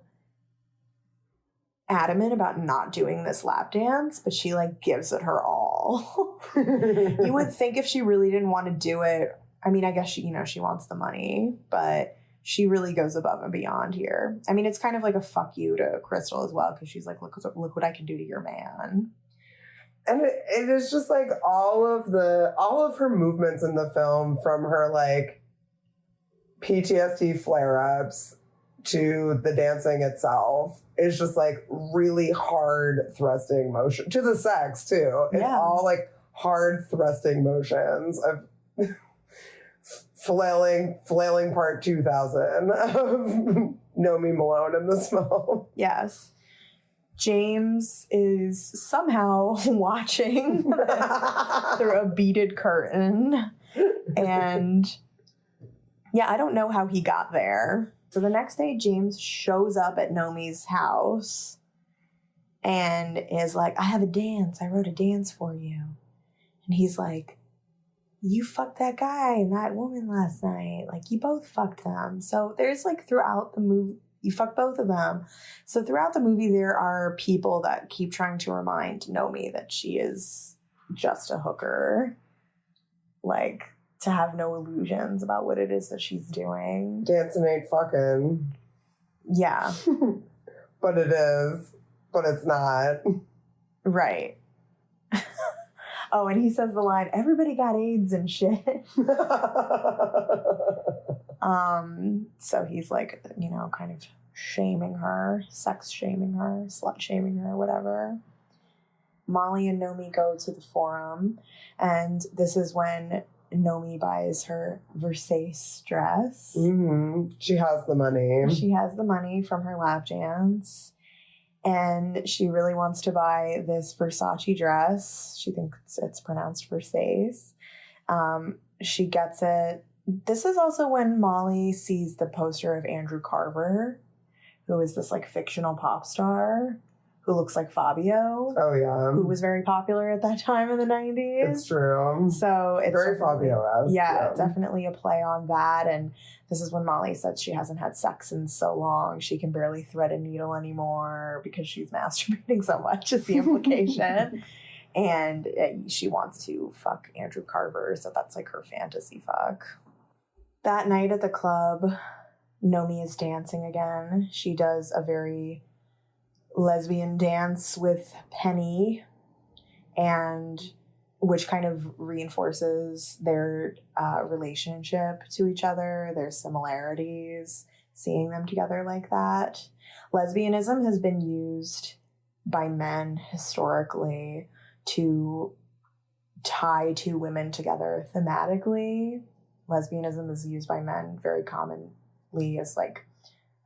adamant about not doing this lap dance, but she like gives it her all. You would think if she really didn't want to do it, I mean, I guess she wants the money, but she really goes above and beyond here. I mean, it's kind of like a fuck you to Crystal as well, because she's like, look what I can do to your man. And it is just like all of her movements in the film, from her like PTSD flare-ups to the dancing itself, is just like really hard thrusting motion, to the sex too. It's all like hard thrusting motions of flailing part 2000 of Nomi Malone in this film. Yes. James is somehow watching this through a beaded curtain. And yeah, I don't know how he got there. So the next day, James shows up at Nomi's house and is like, I have a dance. I wrote a dance for you. And he's like, you fucked that guy and that woman last night. Like, you both fucked them. So there's like throughout the movie, you fucked both of them. So throughout the movie, there are people that keep trying to remind Nomi that she is just a hooker. Like, to have no illusions about what it is that she's doing. Dancing ain't fucking. Yeah. But it is. But it's not. Right. Oh, and he says the line, everybody got AIDS and shit. So he's like, kind of shaming her, sex shaming her, slut shaming her, whatever. Molly and Nomi go to the forum, and this is when Nomi buys her Versace dress. Mm-hmm. She has the money. She has the money from her lap dance. And she really wants to buy this Versace dress. She thinks it's pronounced Versace. She gets it. This is also when Molly sees the poster of Andrew Carver, who is this like fictional pop star who looks like Fabio. Oh, yeah. Who was very popular at that time in the 90s. It's true. So it's very Fabio-esque. Yeah, definitely a play on that. And this is when Molly says she hasn't had sex in so long. She can barely thread a needle anymore because she's masturbating so much, is the implication. And she wants to fuck Andrew Carver, so that's like her fantasy fuck. That night at the club, Nomi is dancing again. She does a very lesbian dance with Penny, and which kind of reinforces their relationship to each other, their similarities, seeing them together like that. Lesbianism has been used by men historically to tie two women together thematically. Lesbianism is used by men very commonly as like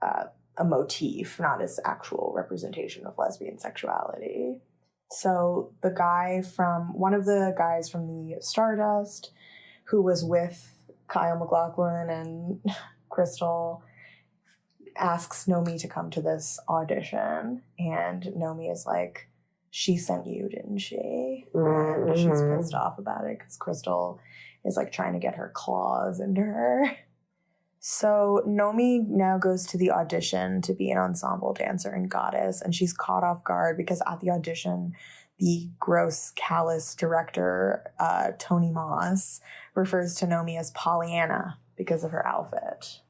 a motif, not as actual representation of lesbian sexuality. So one of the guys from the Stardust who was with Kyle MacLachlan and Crystal asks Nomi to come to this audition, and Nomi is like, she sent you, didn't she? And she's pissed off about it because Crystal is like trying to get her claws into her. So Nomi now goes to the audition to be an ensemble dancer and goddess, and she's caught off guard because at the audition, the gross, callous director, Tony Moss, refers to Nomi as Pollyanna because of her outfit.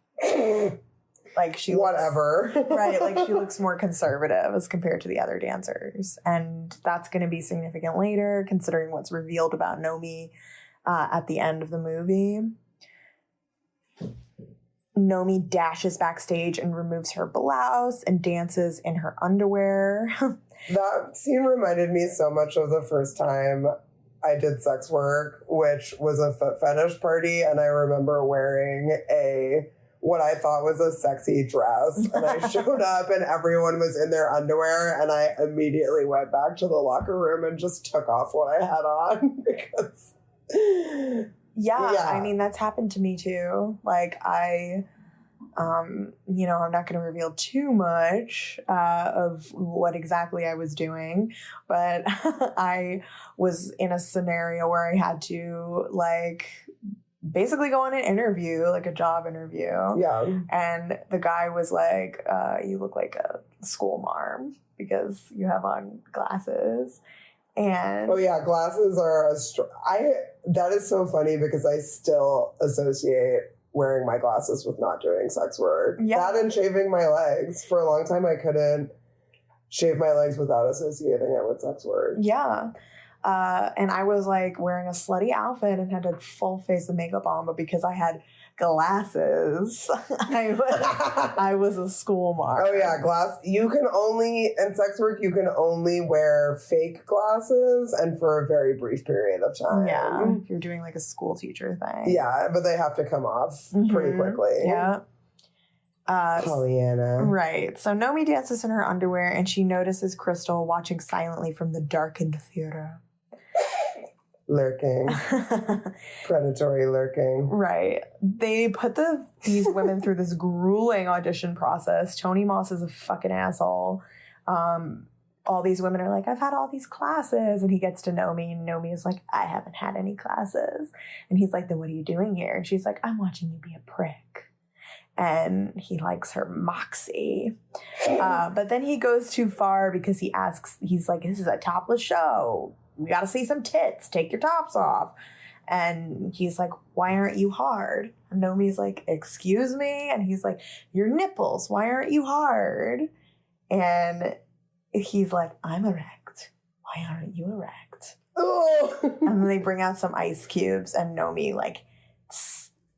Like she whatever. Right, like she looks more conservative as compared to the other dancers. And that's going to be significant later, considering what's revealed about Nomi at the end of the movie. Nomi dashes backstage and removes her blouse and dances in her underwear. That scene reminded me so much of the first time I did sex work, which was a foot fetish party, and I remember wearing what I thought was a sexy dress, and I showed up and everyone was in their underwear, and I immediately went back to the locker room and just took off what I had on because yeah, I mean, that's happened to me too. Like I'm not going to reveal too much of what exactly I was doing, but I was in a scenario where I had to like basically go on an interview, like a job interview. Yeah. And the guy was like, you look like a school marm because you have on glasses. And oh yeah, glasses are that is so funny because I still associate wearing my glasses with not doing sex work. Yeah. That and shaving my legs. For a long time, I couldn't shave my legs without associating it with sex work. Yeah. And I was like wearing a slutty outfit and had a full face of makeup on, but because I had glasses, I was a school marm. Oh yeah, in sex work, you can only wear fake glasses and for a very brief period of time. Yeah, if you're doing like a school teacher thing. Yeah, but they have to come off pretty quickly. Yeah. Pollyanna. Right. So Nomi dances in her underwear and she notices Crystal watching silently from the darkened theater. Lurking. Predatory lurking. Right. They put these women through this grueling audition process. Tony Moss is a fucking asshole. All these women are like, I've had all these classes. And he gets to Nomi, and Nomi is like, I haven't had any classes. And he's like, then what are you doing here? And she's like, I'm watching you be a prick. And he likes her moxie. But then he goes too far because he's like, this is a topless show. We got to see some tits. Take your tops off. And he's like, why aren't you hard? And Nomi's like, excuse me? And he's like, your nipples, why aren't you hard? And he's like, I'm erect. Why aren't you erect? Oh. And then they bring out some ice cubes and Nomi like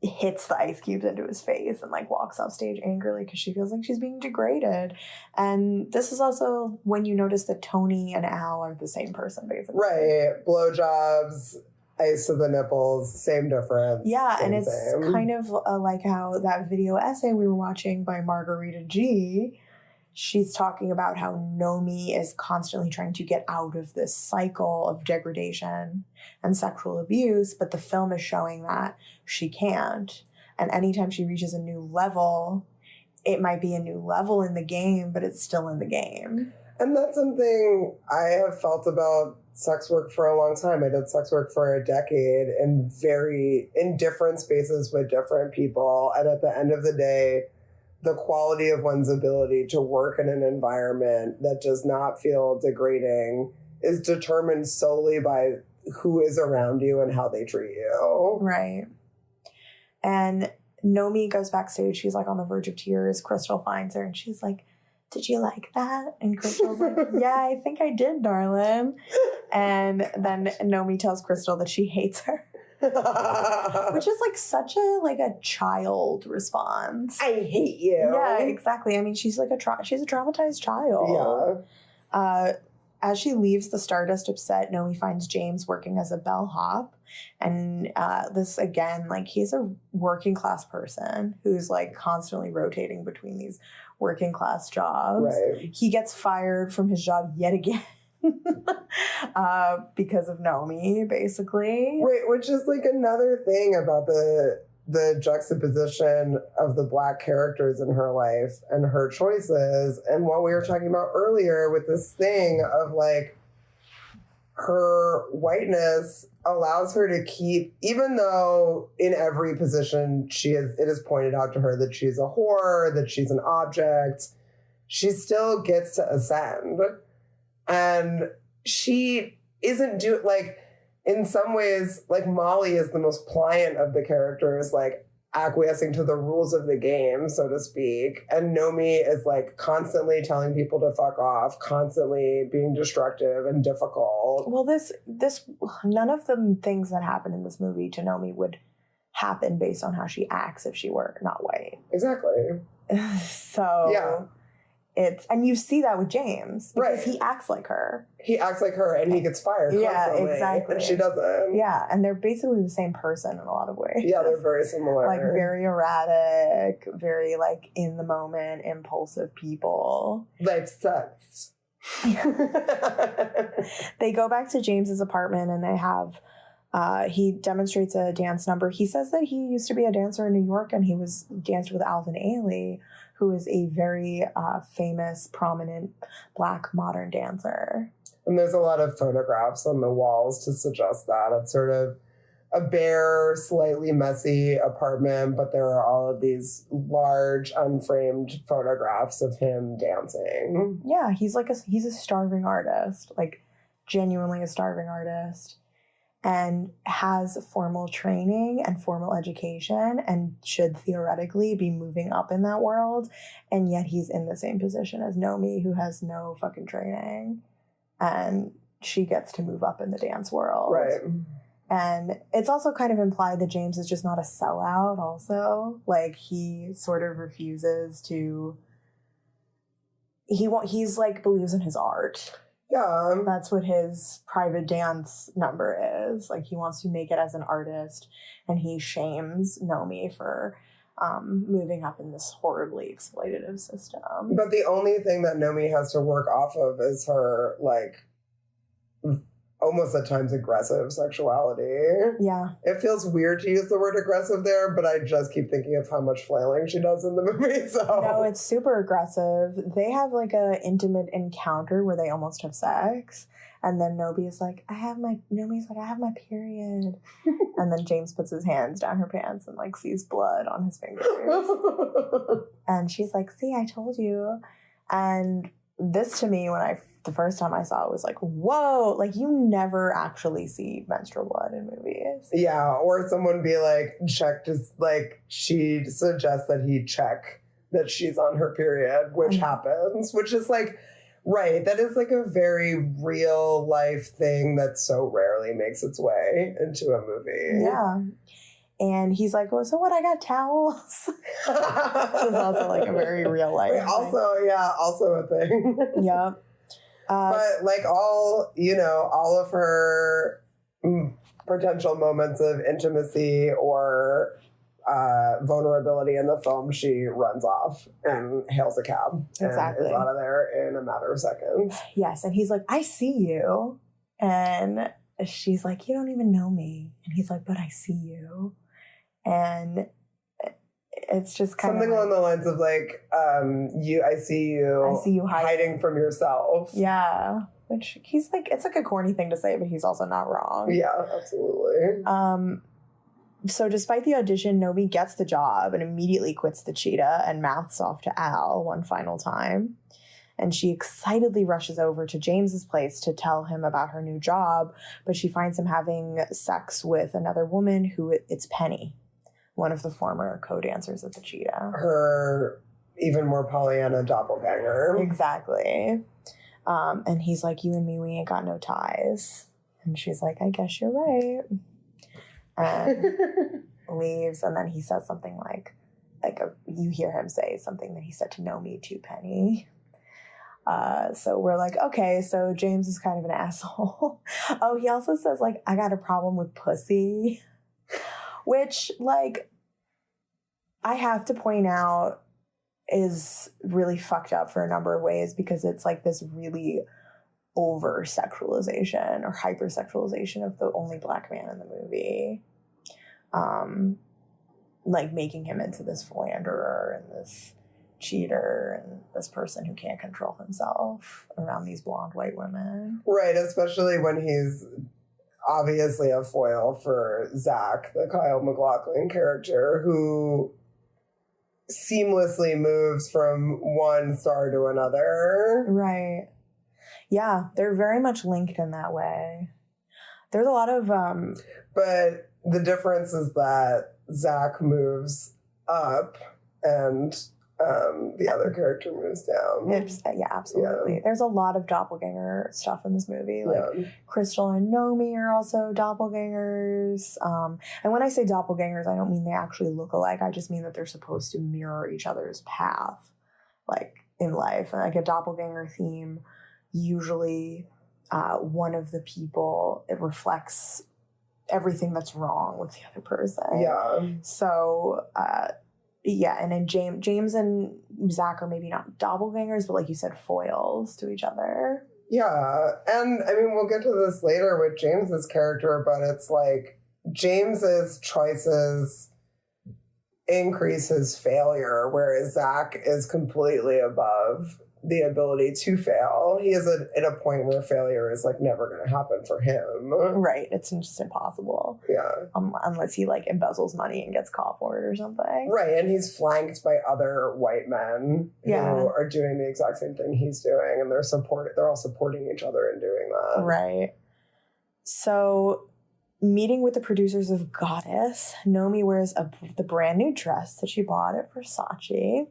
hits the ice cubes into his face and like walks off stage angrily because she feels like she's being degraded. And this is also when you notice that Tony and Al are the same person, basically. Right. Blowjobs, ice to the nipples, same difference. Yeah, same, and it's kind of like how that video essay we were watching by Margarita G, she's talking about how Nomi is constantly trying to get out of this cycle of degradation and sexual abuse, but the film is showing that she can't. And anytime she reaches a new level, it might be a new level in the game, but it's still in the game. And that's something I have felt about sex work for a long time. I did sex work for a decade in different spaces with different people. And at the end of the day, the quality of one's ability to work in an environment that does not feel degrading is determined solely by who is around you and how they treat you. Right. And Nomi goes backstage. She's like on the verge of tears. Crystal finds her and she's like, did you like that? And Crystal's like, yeah, I think I did, darling. And then Nomi tells Crystal that she hates her. Which is like such a child response. I hate you. Yeah, exactly. I mean, she's like she's a traumatized child. Yeah. As she leaves the Stardust upset, Nomi finds James working as a bellhop. And this, again, like, he's a working class person who's, like, constantly rotating between these working class jobs. Right. He gets fired from his job yet again because of Nomi, basically. Right, which is, like, another thing about the juxtaposition of the Black characters in her life and her choices, and what we were talking about earlier with this thing of, like, her whiteness allows her to keep, even though in every position it is pointed out to her that she's a whore, that she's an object, she still gets to ascend. And she isn't in some ways, like, Molly is the most pliant of the characters, like, acquiescing to the rules of the game, so to speak. And Nomi is, like, constantly telling people to fuck off, constantly being destructive and difficult. Well, this none of the things that happen in this movie to Nomi would happen based on how she acts if she were not white. Exactly. So yeah. And you see that with James because right. he acts like her. He acts like her and he gets fired constantly. Yeah, exactly. And she doesn't. Yeah, and they're basically the same person in a lot of ways. Yeah, they're very similar. Like, very erratic, very, like, in the moment, impulsive people. Life sucks. They go back to James's apartment and they have he demonstrates a dance number. He says that he used to be a dancer in New York and he was danced with Alvin Ailey, who is a very famous, prominent Black modern dancer. And there's a lot of photographs on the walls to suggest that. It's sort of a bare, slightly messy apartment, but there are all of these large, unframed photographs of him dancing. Yeah, he's a starving artist, like, genuinely a starving artist, and has formal training and formal education and should theoretically be moving up in that world. And yet he's in the same position as Nomi, who has no fucking training. And she gets to move up in the dance world. Right. And it's also kind of implied that James is just not a sellout also. Like, he sort of refuses to... He's like, believes in his art. Yeah. That's what his private dance number is. Like, he wants to make it as an artist, and he shames Nomi for moving up in this horribly exploitative system. But the only thing that Nomi has to work off of is her, like, almost at times aggressive sexuality. Yeah. It feels weird to use the word aggressive there, but I just keep thinking of how much flailing she does in the movie. So no, it's super aggressive. They have like a intimate encounter where they almost have sex. And then Nomi's like, I have my period. And then James puts his hands down her pants and like sees blood on his fingers. And she's like, see, I told you. And this to me, the first time I saw it was like, whoa, like you never actually see menstrual blood in movies. Yeah, or someone be like, check, just like she suggests that he check that she's on her period, which happens, which is like, right, that is like a very real life thing that so rarely makes its way into a movie. Yeah. And he's like, well, so what, I got towels? Which is also like a very real life thing. Also a thing. Yep. But like all of her potential moments of intimacy or vulnerability in the film, she runs off and hails a cab. Exactly. And is out of there in a matter of seconds. Yes. And he's like, I see you. And she's like, you don't even know me. And he's like, but I see you. And it's just kind something of along the lines of like, I see you hiding from yourself. Yeah. Which he's like, it's like a corny thing to say, but he's also not wrong. Yeah, absolutely. So despite the audition, Nomi gets the job and immediately quits the cheetah and mouths off to Al one final time. and she excitedly rushes over to James's place to tell him about her new job, but she finds him having sex with another woman who it's Penny, one of the former co-dancers at the Cheetah. Her even more Pollyanna doppelganger. Exactly. And he's like, you and me, we ain't got no ties. And she's like, I guess you're right. And leaves. And then he says something you hear him say something that he said to Nomi to Penny. So we're like, okay, so James is kind of an asshole. Oh, he also says, like, I got a problem with pussy. Which, like, I have to point out is really fucked up for a number of ways, because it's like this really over sexualization or hypersexualization of the only black man in the movie. Like making him into this philanderer and this cheater and this person who can't control himself around these blonde white women. Right, especially when he's obviously a foil for Zach, the Kyle MacLachlan character, who seamlessly moves from one star to another. Right. Yeah, they're very much linked in that way. There's a lot of... But the difference is that Zach moves up and the other character moves down. Yeah, absolutely. Yeah. There's a lot of doppelganger stuff in this movie. Like Crystal and Nomi are also doppelgangers. And when I say doppelgangers, I don't mean they actually look alike. I just mean that they're supposed to mirror each other's path, like in life. Like a doppelganger theme, usually one of the people, it reflects everything that's wrong with the other person. Yeah. So, yeah, and then James and Zach are maybe not doppelgangers, but like you said, foils to each other. Yeah, and I mean, we'll get to this later with James's character, but it's like James's choices increase his failure, whereas Zach is completely above the ability to fail. He is at a point where failure is like never going to happen for him. Right. It's just impossible. Yeah. Unless he like embezzles money and gets caught for it or something. Right. And he's flanked by other white men who are doing the exact same thing he's doing, and they're all supporting each other in doing that. Right. So meeting with the producers of Goddess, Nomi wears the brand new dress that she bought at Versace.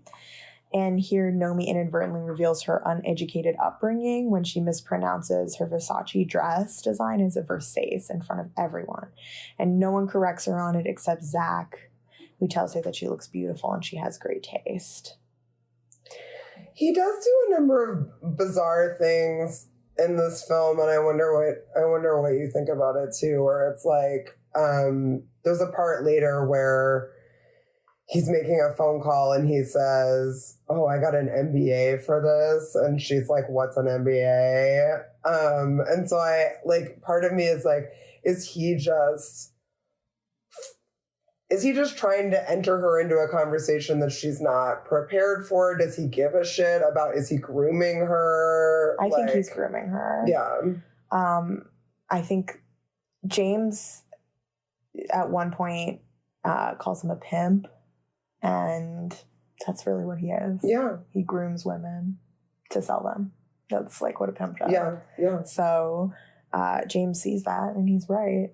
And here Nomi inadvertently reveals her uneducated upbringing when she mispronounces her Versace dress design as a Versace in front of everyone. And no one corrects her on it except Zach, who tells her that she looks beautiful and she has great taste. He does do a number of bizarre things in this film, and I wonder what you think about it too, where it's like there's a part later where he's making a phone call and he says, oh, I got an MBA for this. And she's like, what's an MBA? And so part of me is like, is he just trying to enter her into a conversation that she's not prepared for? Does he give a shit about, is he grooming her? I think he's grooming her. Yeah. I think James at one point calls him a pimp. And that's really what he is. Yeah. He grooms women to sell them. That's like what a pimp does. Yeah, yeah. So James sees that and he's right.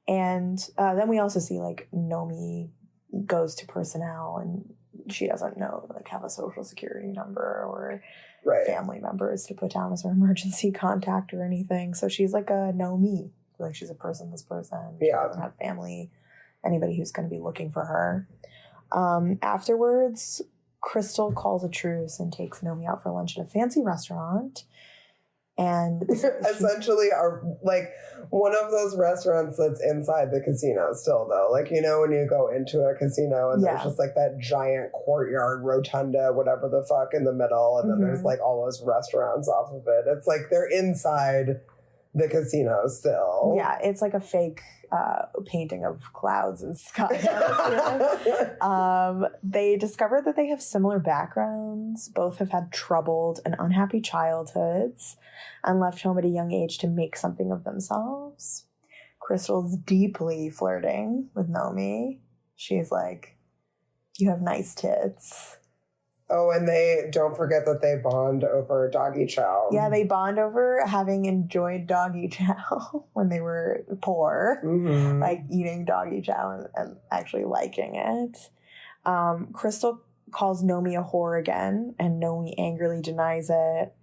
And then we also see like Nomi goes to personnel and she doesn't know, like have a social security number or family members to put down as her emergency contact or anything. So she's like a Nomi. Like she's a personless person. She doesn't have family, anybody who's going to be looking for her. Afterwards, Crystal calls a truce and takes Nomi out for lunch at a fancy restaurant. And essentially are like one of those restaurants that's inside the casino still, though. Like, you know, when you go into a casino and there's just like that giant courtyard rotunda, whatever the fuck in the middle. And then there's like all those restaurants off of it. It's like they're inside the casino still. Yeah, it's like a fake painting of clouds and sky. They discovered that they have similar backgrounds. Both have had troubled and unhappy childhoods and left home at a young age to make something of themselves. Crystal's deeply flirting with Nomi. She's like, you have nice tits. Oh, and they don't forget that they bond over doggy chow. Yeah, they bond over having enjoyed doggy chow when they were poor, like eating doggy chow and actually liking it. Crystal calls Nomi a whore again, and Nomi angrily denies it.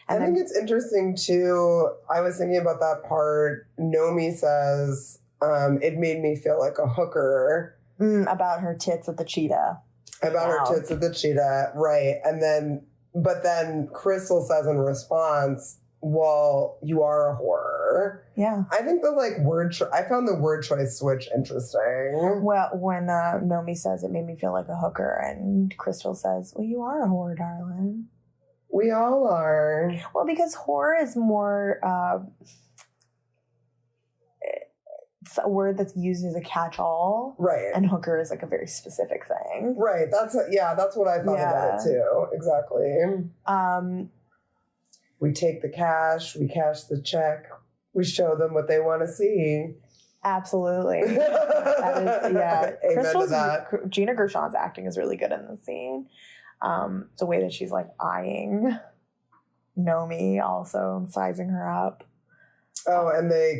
And I think it's interesting too. I was thinking about that part. Nomi says, it made me feel like a hooker. About her tits at the cheetah. About her tits at the cheetah, right. But then Crystal says in response, well, you are a whore. Yeah. I think the I found the word choice switch interesting. Well, when Nomi says it made me feel like a hooker, and Crystal says, well, you are a whore, darling. We all are. Well, because whore is more... it's a word that's used as a catch-all. Right. And hooker is like a very specific thing. Right. That's what I thought about it too. Exactly. We take the cash, we cash the check, we show them what they want to see. Absolutely. That is, yeah. Amen to that. Gina Gershon's acting is really good in the scene. The way that she's like eyeing Nomi, also sizing her up. Oh, and they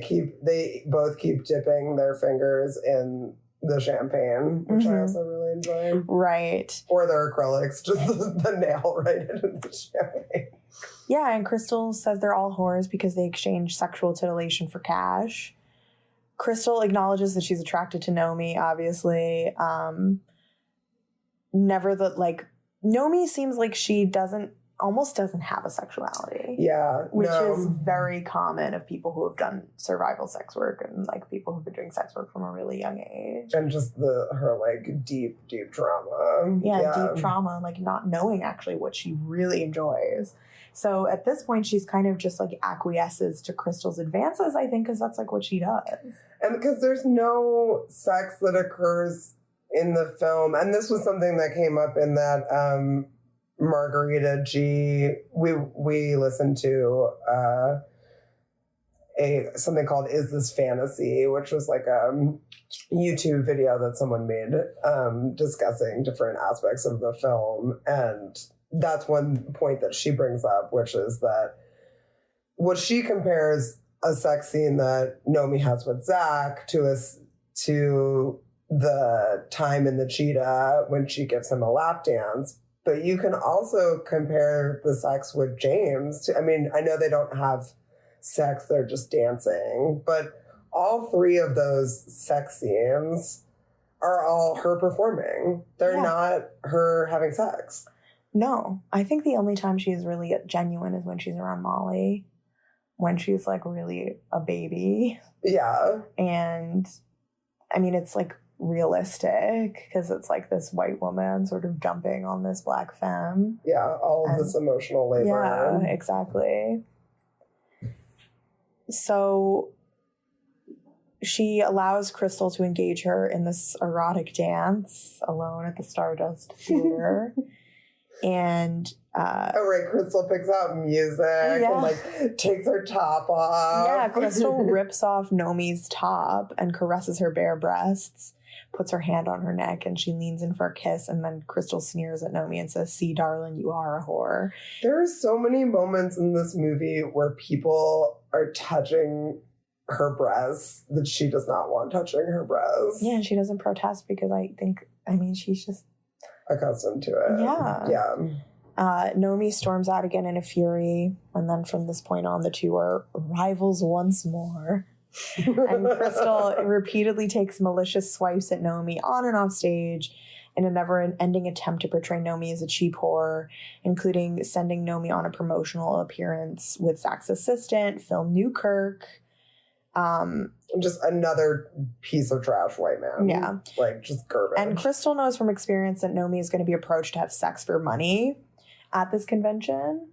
both keep dipping their fingers in the champagne, which I also really enjoy. Right. Or their acrylics, just the nail right into the champagne. Yeah, and Crystal says they're all whores because they exchange sexual titillation for cash. Crystal acknowledges that she's attracted to Nomi, obviously. Nomi seems like she almost doesn't have a sexuality. Yeah. Which is very common of people who have done survival sex work and like people who've been doing sex work from a really young age. And just her like deep trauma. Yeah, deep trauma, like not knowing actually what she really enjoys. So at this point, she's kind of just like acquiesces to Crystal's advances, I think, because that's like what she does. And because there's no sex that occurs in the film. And this was something that came up in that Margarita G. We listened to something called Is This Fantasy, which was like a YouTube video that someone made discussing different aspects of the film. And that's one point that she brings up, which is that what she compares a sex scene that Nomi has with Zach to the time in the cheetah when she gives him a lap dance. But you can also compare the sex with James to, I mean, I know they don't have sex, they're just dancing, but all three of those sex scenes are all her performing. They're not her having sex. No, I think the only time she's really genuine is when she's around Molly, when she's like really a baby. Yeah. And I mean, it's like realistic because it's like this white woman sort of jumping on this black femme. Yeah, all of this emotional labor. Yeah, exactly. So she allows Crystal to engage her in this erotic dance alone at the Stardust Theater. And Crystal picks out music and like takes her top off. Yeah, Crystal rips off Nomi's top and caresses her bare breasts, puts her hand on her neck, and she leans in for a kiss, and then Crystal sneers at Nomi and says, "See, darling, you are a whore." There are so many moments in this movie where people are touching her breasts that she does not want touching her breasts. Yeah, and she doesn't protest because she's just accustomed to it. Yeah. Nomi storms out again in a fury, and then from this point on, the two are rivals once more. And Crystal repeatedly takes malicious swipes at Nomi on and off stage in a never-ending attempt to portray Nomi as a cheap whore, including sending Nomi on a promotional appearance with Zach's assistant, Phil Newkirk. Just another piece of trash white man. Yeah. Like, just garbage. And Crystal knows from experience that Nomi is going to be approached to have sex for money at this convention.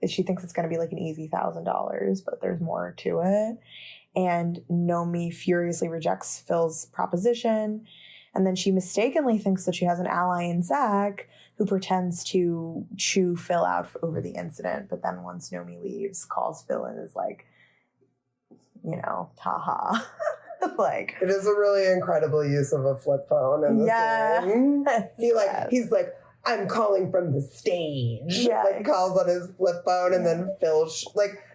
She thinks it's going to be like an easy $1,000, but there's more to it. And Nomi furiously rejects Phil's proposition. And then she mistakenly thinks that she has an ally in Zach, who pretends to chew Phil out over the incident. But then once Nomi leaves, calls Phil and is like, haha. Like, it is a really incredible use of a flip phone in this scene. He's like, I'm calling from the stage. Yeah. Like, calls on his flip phone, and then Phil,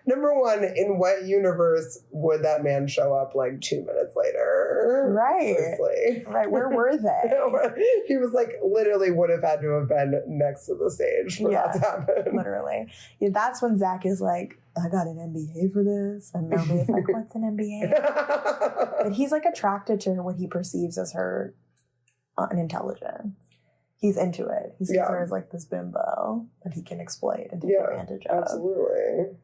number one, in what universe would that man show up like 2 minutes later? Right. Seriously. Right. Where were they? He was like, literally would have had to have been next to the stage for that to happen. Literally. Yeah, that's when Zach is like, I got an MBA for this. And Naomi is like, what's an MBA? But he's like attracted to what he perceives as her unintelligence. He's into it. He sees her as like this bimbo that he can exploit and take advantage of. Absolutely.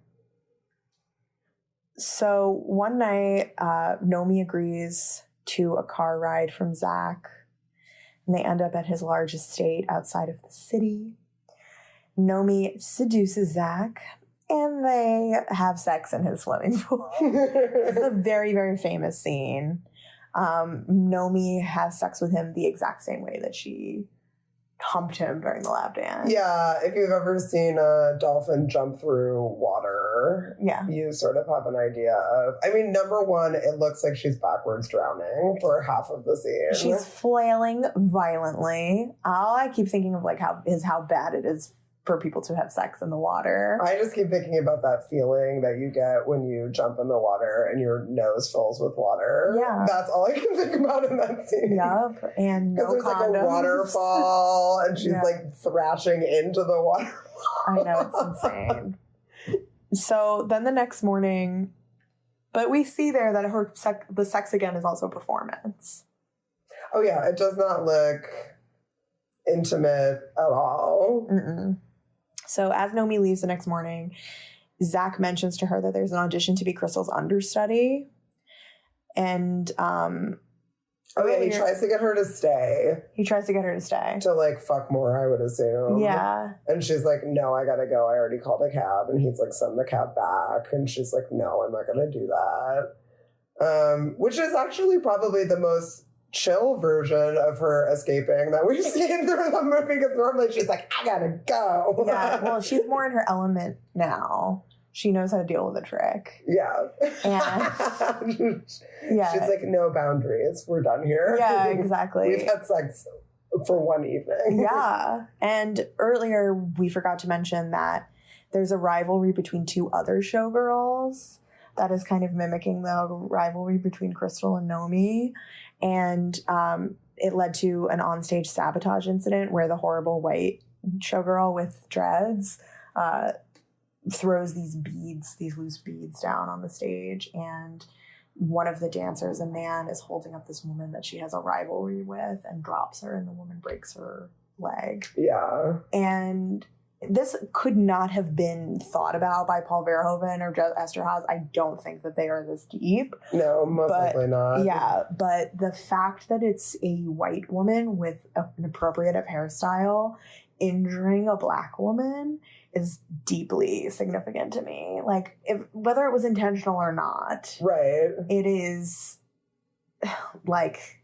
So one night, Nomi agrees to a car ride from Zach, and they end up at his large estate outside of the city. Nomi seduces Zach, and they have sex in his swimming pool. It's a very, very famous scene. Nomi has sex with him the exact same way that she humped him during the lap dance. Yeah, if you've ever seen a dolphin jump through water, you sort of have an idea of. I mean, number one, it looks like she's backwards drowning for half of the scene. She's flailing violently. All I keep thinking of how bad it is for people to have sex in the water. I just keep thinking about that feeling that you get when you jump in the water and your nose fills with water. Yeah. That's all I can think about in that scene. Yep. And no there's condoms. like a waterfall and she's like thrashing into the waterfall. I know, it's insane. So then the next morning, but we see there that the sex again is also a performance. Oh yeah, it does not look intimate at all. Mm-mm. So as Nomi leaves the next morning, Zach mentions to her that there's an audition to be Crystal's understudy. And he tries to get her to stay. He tries to get her to stay. To like fuck more, I would assume. Yeah. And she's like, no, I gotta go. I already called a cab. And he's like, send the cab back. And she's like, no, I'm not gonna do that. Which is actually probably the most chill version of her escaping that we've seen through the movie, because normally she's like, I gotta go. Yeah, well, she's more in her element now. She knows how to deal with a trick. Yeah. And she's like, no boundaries. We're done here. Yeah, exactly. We've had sex for one evening. Yeah. And earlier we forgot to mention that there's a rivalry between two other showgirls that is kind of mimicking the rivalry between Crystal and Nomi. And it led to an onstage sabotage incident where the horrible white showgirl with dreads throws these loose beads down on the stage. And one of the dancers, a man, is holding up this woman that she has a rivalry with and drops her, and the woman breaks her leg. Yeah. And this could not have been thought about by Paul Verhoeven or Esther Haas. I don't think that they are this deep. No, most likely not. Yeah, but the fact that it's a white woman with an appropriate hairstyle injuring a black woman is deeply significant to me. Like, whether it was intentional or not. Right. It is, like,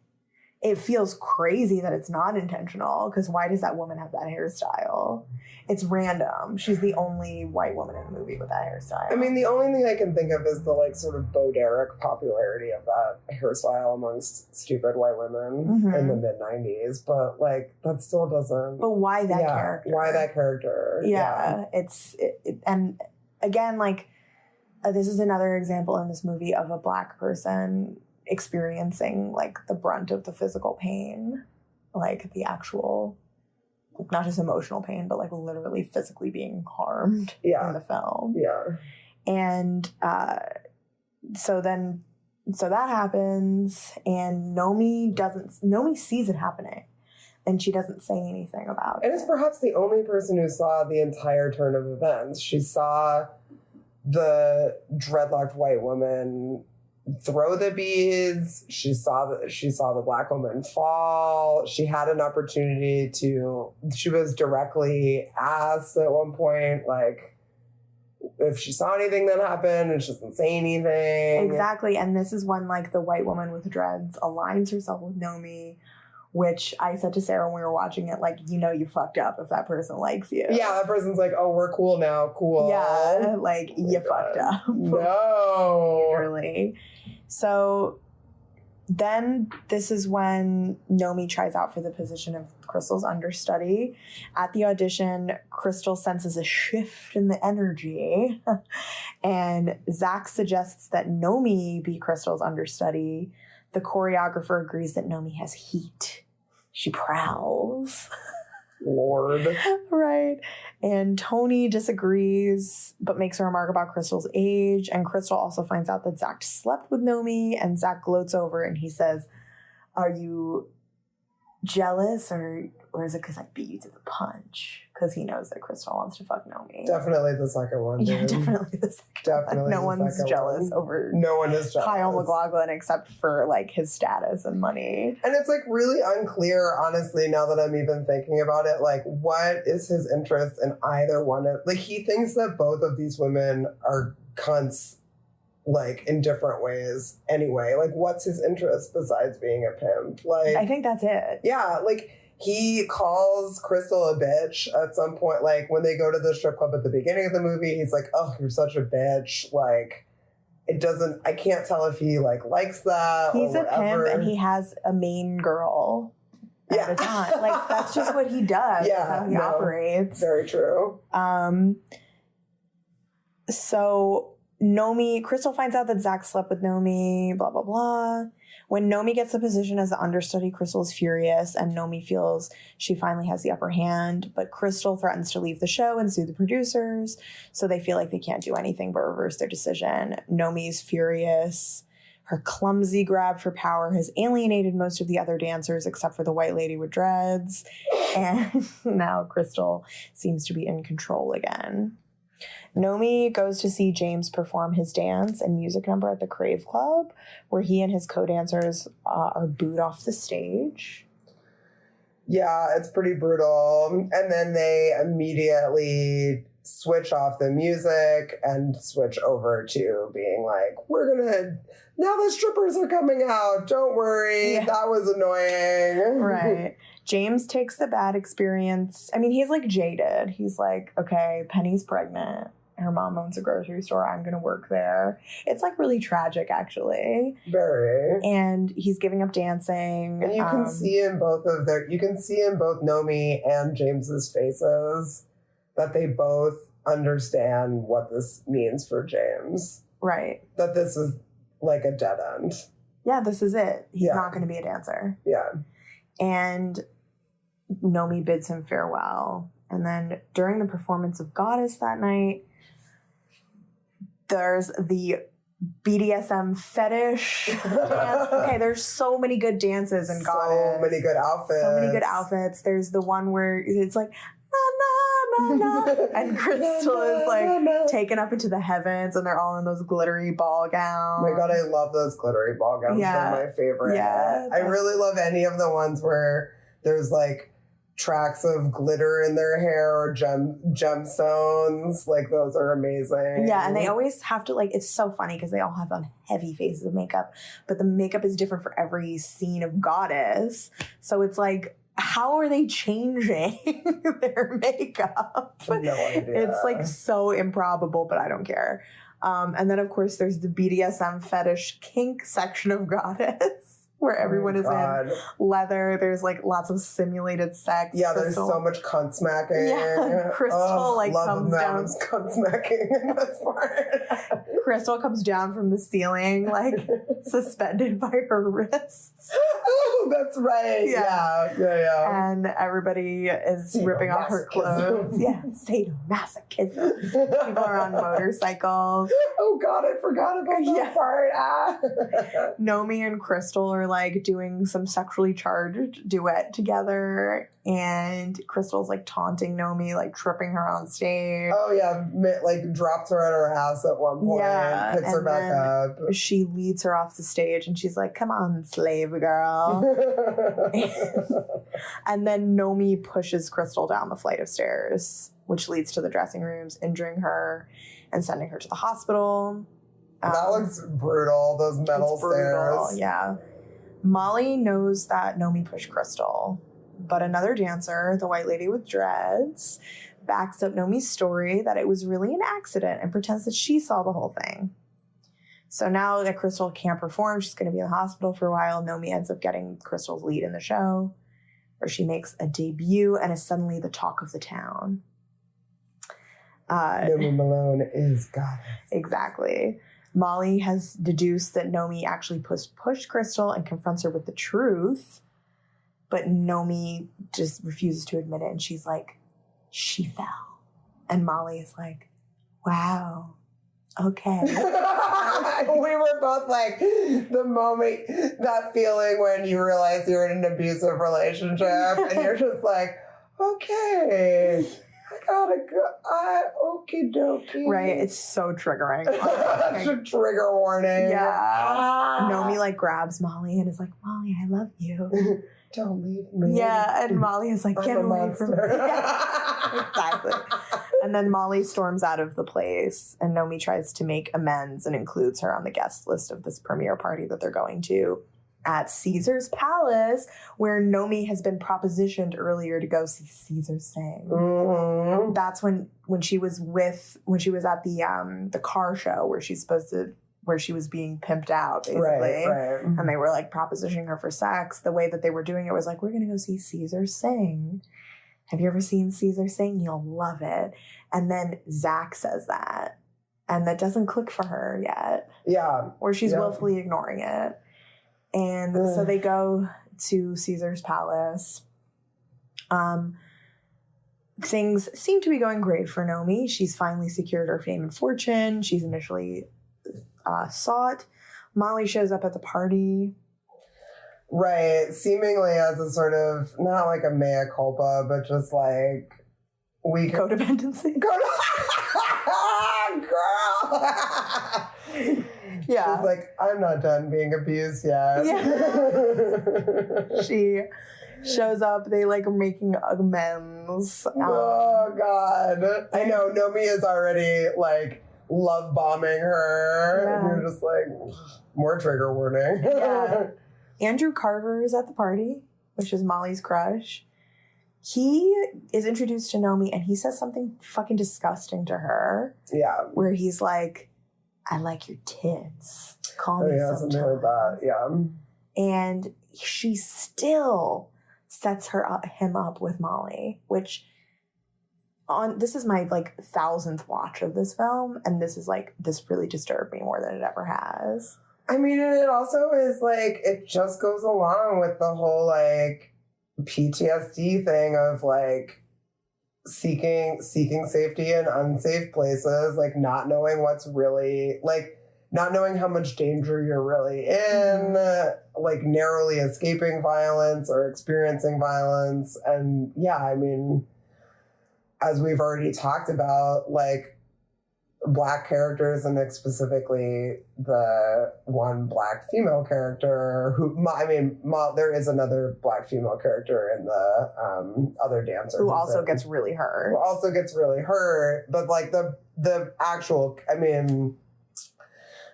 it feels crazy that it's not intentional, because why does that woman have that hairstyle? It's random. She's the only white woman in the movie with that hairstyle. I mean, the only thing I can think of is the like sort of Bo Derek popularity of that hairstyle amongst stupid white women in the mid-90s. But like, that still doesn't. But why that character? Why that character? Yeah. And again, like, this is another example in this movie of a black person experiencing like the brunt of the physical pain, like the actual, not just emotional pain, but like literally physically being harmed in the film. Yeah. And so that happens, and Nomi sees it happening, and she doesn't say anything about it. And it's perhaps the only person who saw the entire turn of events. She saw the dreadlocked white woman throw the beads. She saw the black woman fall. She had an opportunity she was directly asked at one point, like, if she saw anything that happened, and she doesn't say anything. Exactly. And this is when like the white woman with dreads aligns herself with Nomi, which I said to Sarah when we were watching it, like, you fucked up if that person likes you. Yeah, that person's like, oh, we're cool now. Cool. Yeah, like, you fucked up. No. Literally. So Then this is when Nomi tries out for the position of Crystal's understudy. At the audition, Crystal senses a shift in the energy, and Zach suggests that Nomi be Crystal's understudy. The choreographer agrees that Nomi has heat. She prowls. Lord. Right. And Tony disagrees, but makes a remark about Crystal's age. And Crystal also finds out that Zach slept with Nomi, and Zach gloats over and he says, "Are you jealous or is it because I beat you to the punch?" Because he knows that Crystal wants to fuck Nomi. Definitely the second one. Yeah, dude. definitely the second Definitely one. No the one's second jealous one. over No one is jealous. Kyle MacLachlan except for like his status and money. And it's like really unclear, honestly, now that I'm even thinking about it, like what is his interest in either one of, like he thinks that both of these women are cunts, like in different ways anyway. Like what's his interest besides being a pimp? Like I think that's it. yeah, like he calls Crystal a bitch at some point, like when they go to the strip club at the beginning of the movie, he's like, "Oh, you're such a bitch." Like it doesn't, I can't tell if he like likes that. He's or a whatever. pimp and he has a main girl at a time. Like that's just what he does. Yeah, That's how he operates. Very true. So Crystal finds out that Zach slept with Nomi, blah, blah, blah. When Nomi gets the position as the understudy, Crystal is furious, and Nomi feels she finally has the upper hand, but Crystal threatens to leave the show and sue the producers, so they feel like they can't do anything but reverse their decision. Nomi's furious. Her clumsy grab for power has alienated most of the other dancers except for the white lady with dreads, and now Crystal seems to be in control again. Nomi goes to see James perform his dance and music number at the Crave Club, where he and his co-dancers are booed off the stage. Yeah, it's pretty brutal. And then they immediately switch off the music and switch over to being like, now the strippers are coming out. Don't worry. Yeah. That was annoying. Right. James takes the bad experience. I mean, he's like jaded. He's like, okay, Penny's pregnant. Her mom owns a grocery store. I'm going to work there. It's like really tragic, actually. Very. And he's giving up dancing. And you can see in both Nomi and James's faces that they both understand what this means for James. Right. That this is like a dead end. Yeah, this is it. He's not going to be a dancer. Yeah. And Nomi bids him farewell. And then during the performance of Goddess that night, there's the BDSM fetish dance. Okay, there's so many good dances in Goddess. So many good outfits. There's the one where it's like, na, na, na, na. And Crystal is like taken up into the heavens and they're all in those glittery ball gowns. Oh my God, I love those glittery ball gowns. Yeah. They're my favorite. Yeah. I really love any of the ones where there's like tracks of glitter in their hair or gemstones. Like those are amazing. Yeah, and they always have to like, it's so funny because they all have on heavy faces of makeup, but the makeup is different for every scene of Goddess. So it's like, how are they changing their makeup? I have no idea. It's like so improbable, but I don't care. And then of course there's the BDSM fetish kink section of Goddess. Where everyone is in leather. There's like lots of simulated sex. Yeah, there's so much cunt smacking. Yeah, Crystal comes down. Cunt smacking in this part. Crystal comes down from the ceiling, like suspended by her wrists. Oh, that's right. Yeah. And everybody is ripping off her clothes. Yeah, sadomasochism. People are on motorcycles. Oh God, I forgot about that part. Nomi and Crystal are like doing some sexually charged duet together, and Crystal's like taunting Nomi, like tripping her on stage. Oh yeah, like drops her on her ass at one point, picks her back up. She leads her off the stage and she's like, "Come on, slave girl." And then Nomi pushes Crystal down the flight of stairs, which leads to the dressing rooms, injuring her and sending her to the hospital. That looks brutal, those metal stairs. Yeah. Molly knows that Nomi pushed Crystal, but another dancer, the white lady with dreads, backs up Nomi's story that it was really an accident and pretends that she saw the whole thing. So now that Crystal can't perform, she's going to be in the hospital for a while. Nomi ends up getting Crystal's lead in the show, where she makes a debut and is suddenly the talk of the town. Nomi Malone is goddess. Exactly. Molly has deduced that Nomi actually pushed Crystal and confronts her with the truth, but Nomi just refuses to admit it, and she's like, she fell. And Molly is like, wow, okay. We were both like, the moment, that feeling when you realize you're in an abusive relationship and you're just like, okay, I gotta go. Okie dokie. Right? It's so triggering. That's a trigger warning. Yeah. Nomi like grabs Molly and is like, Molly, I love you. Don't leave me. Yeah, and Molly is like, get away from me. Yeah, exactly. And then Molly storms out of the place, and Nomi tries to make amends and includes her on the guest list of this premiere party that they're going to at Caesar's Palace, where Nomi has been propositioned earlier to go see Caesar sing. Mm-hmm. That's when she was at the car show where she was being pimped out, basically. Right. And they were like propositioning her for sex. The way that they were doing it was like, we're going to go see Caesar sing. Have you ever seen Caesar sing? You'll love it. And then Zach says that. And that doesn't click for her yet. Yeah. Or she's willfully ignoring it. And so they go to Caesar's Palace. Things seem to be going great for Nomi. She's finally secured her fame and fortune. She's initially sought. Molly shows up at the party. Right. Seemingly as a sort of, not like a mea culpa, but just like, Codependency? Girl! Yeah. She's like, I'm not done being abused yet. Yeah. She shows up. They like are making amends. Oh, God. I know. Nomi is already like love bombing her. Yeah. And you're just like, more trigger warning. Yeah. Andrew Carver is at the party, which is Molly's crush. He is introduced to Nomi and he says something fucking disgusting to her. Yeah. Where he's like, I like your tits. Call me something sometime. like that. Yeah. And she still sets him up with Molly, which this is my like 1,000th watch of this film, and this really disturbed me more than it ever has. I mean, and it also is like, it just goes along with the whole like PTSD thing of like seeking safety in unsafe places, like not knowing what's really, like not knowing how much danger you're really in, like narrowly escaping violence or experiencing violence. And yeah, I mean, as we've already talked about, like Black characters, and specifically the one Black female character there is another Black female character in the other dancer who also gets really hurt. But like the actual, I mean,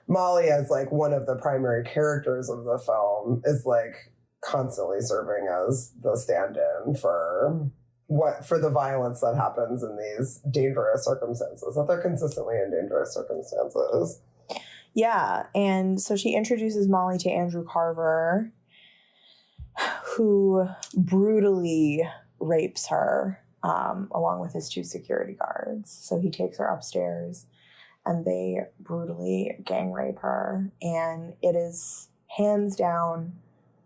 Molly as like one of the primary characters of the film is like constantly serving as the stand-in for the violence that happens in these dangerous circumstances, that they're consistently in dangerous circumstances. Yeah, and so she introduces Molly to Andrew Carver, who brutally rapes her, along with his 2 security guards. So he takes her upstairs, and they brutally gang rape her, and it is hands down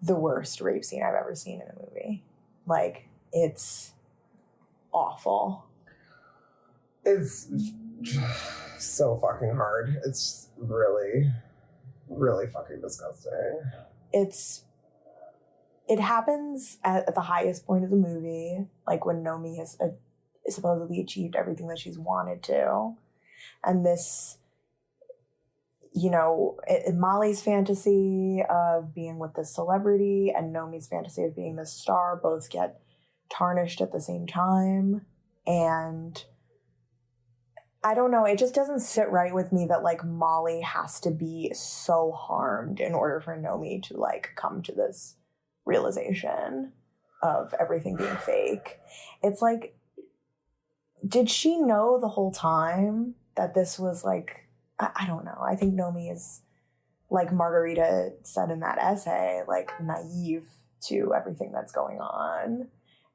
the worst rape scene I've ever seen in a movie. Like, it's awful. It's so fucking hard. It's really, really fucking disgusting. It happens at the highest point of the movie, like when Nomi has supposedly achieved everything that she's wanted to. And this, Molly's fantasy of being with this celebrity and Nomi's fantasy of being this star both get tarnished at the same time. And I don't know, it just doesn't sit right with me that like Molly has to be so harmed in order for Nomi to like come to this realization of everything being fake. It's like, did she know the whole time that this was like, I don't know. I think Nomi is like Margarita said in that essay, like naive to everything that's going on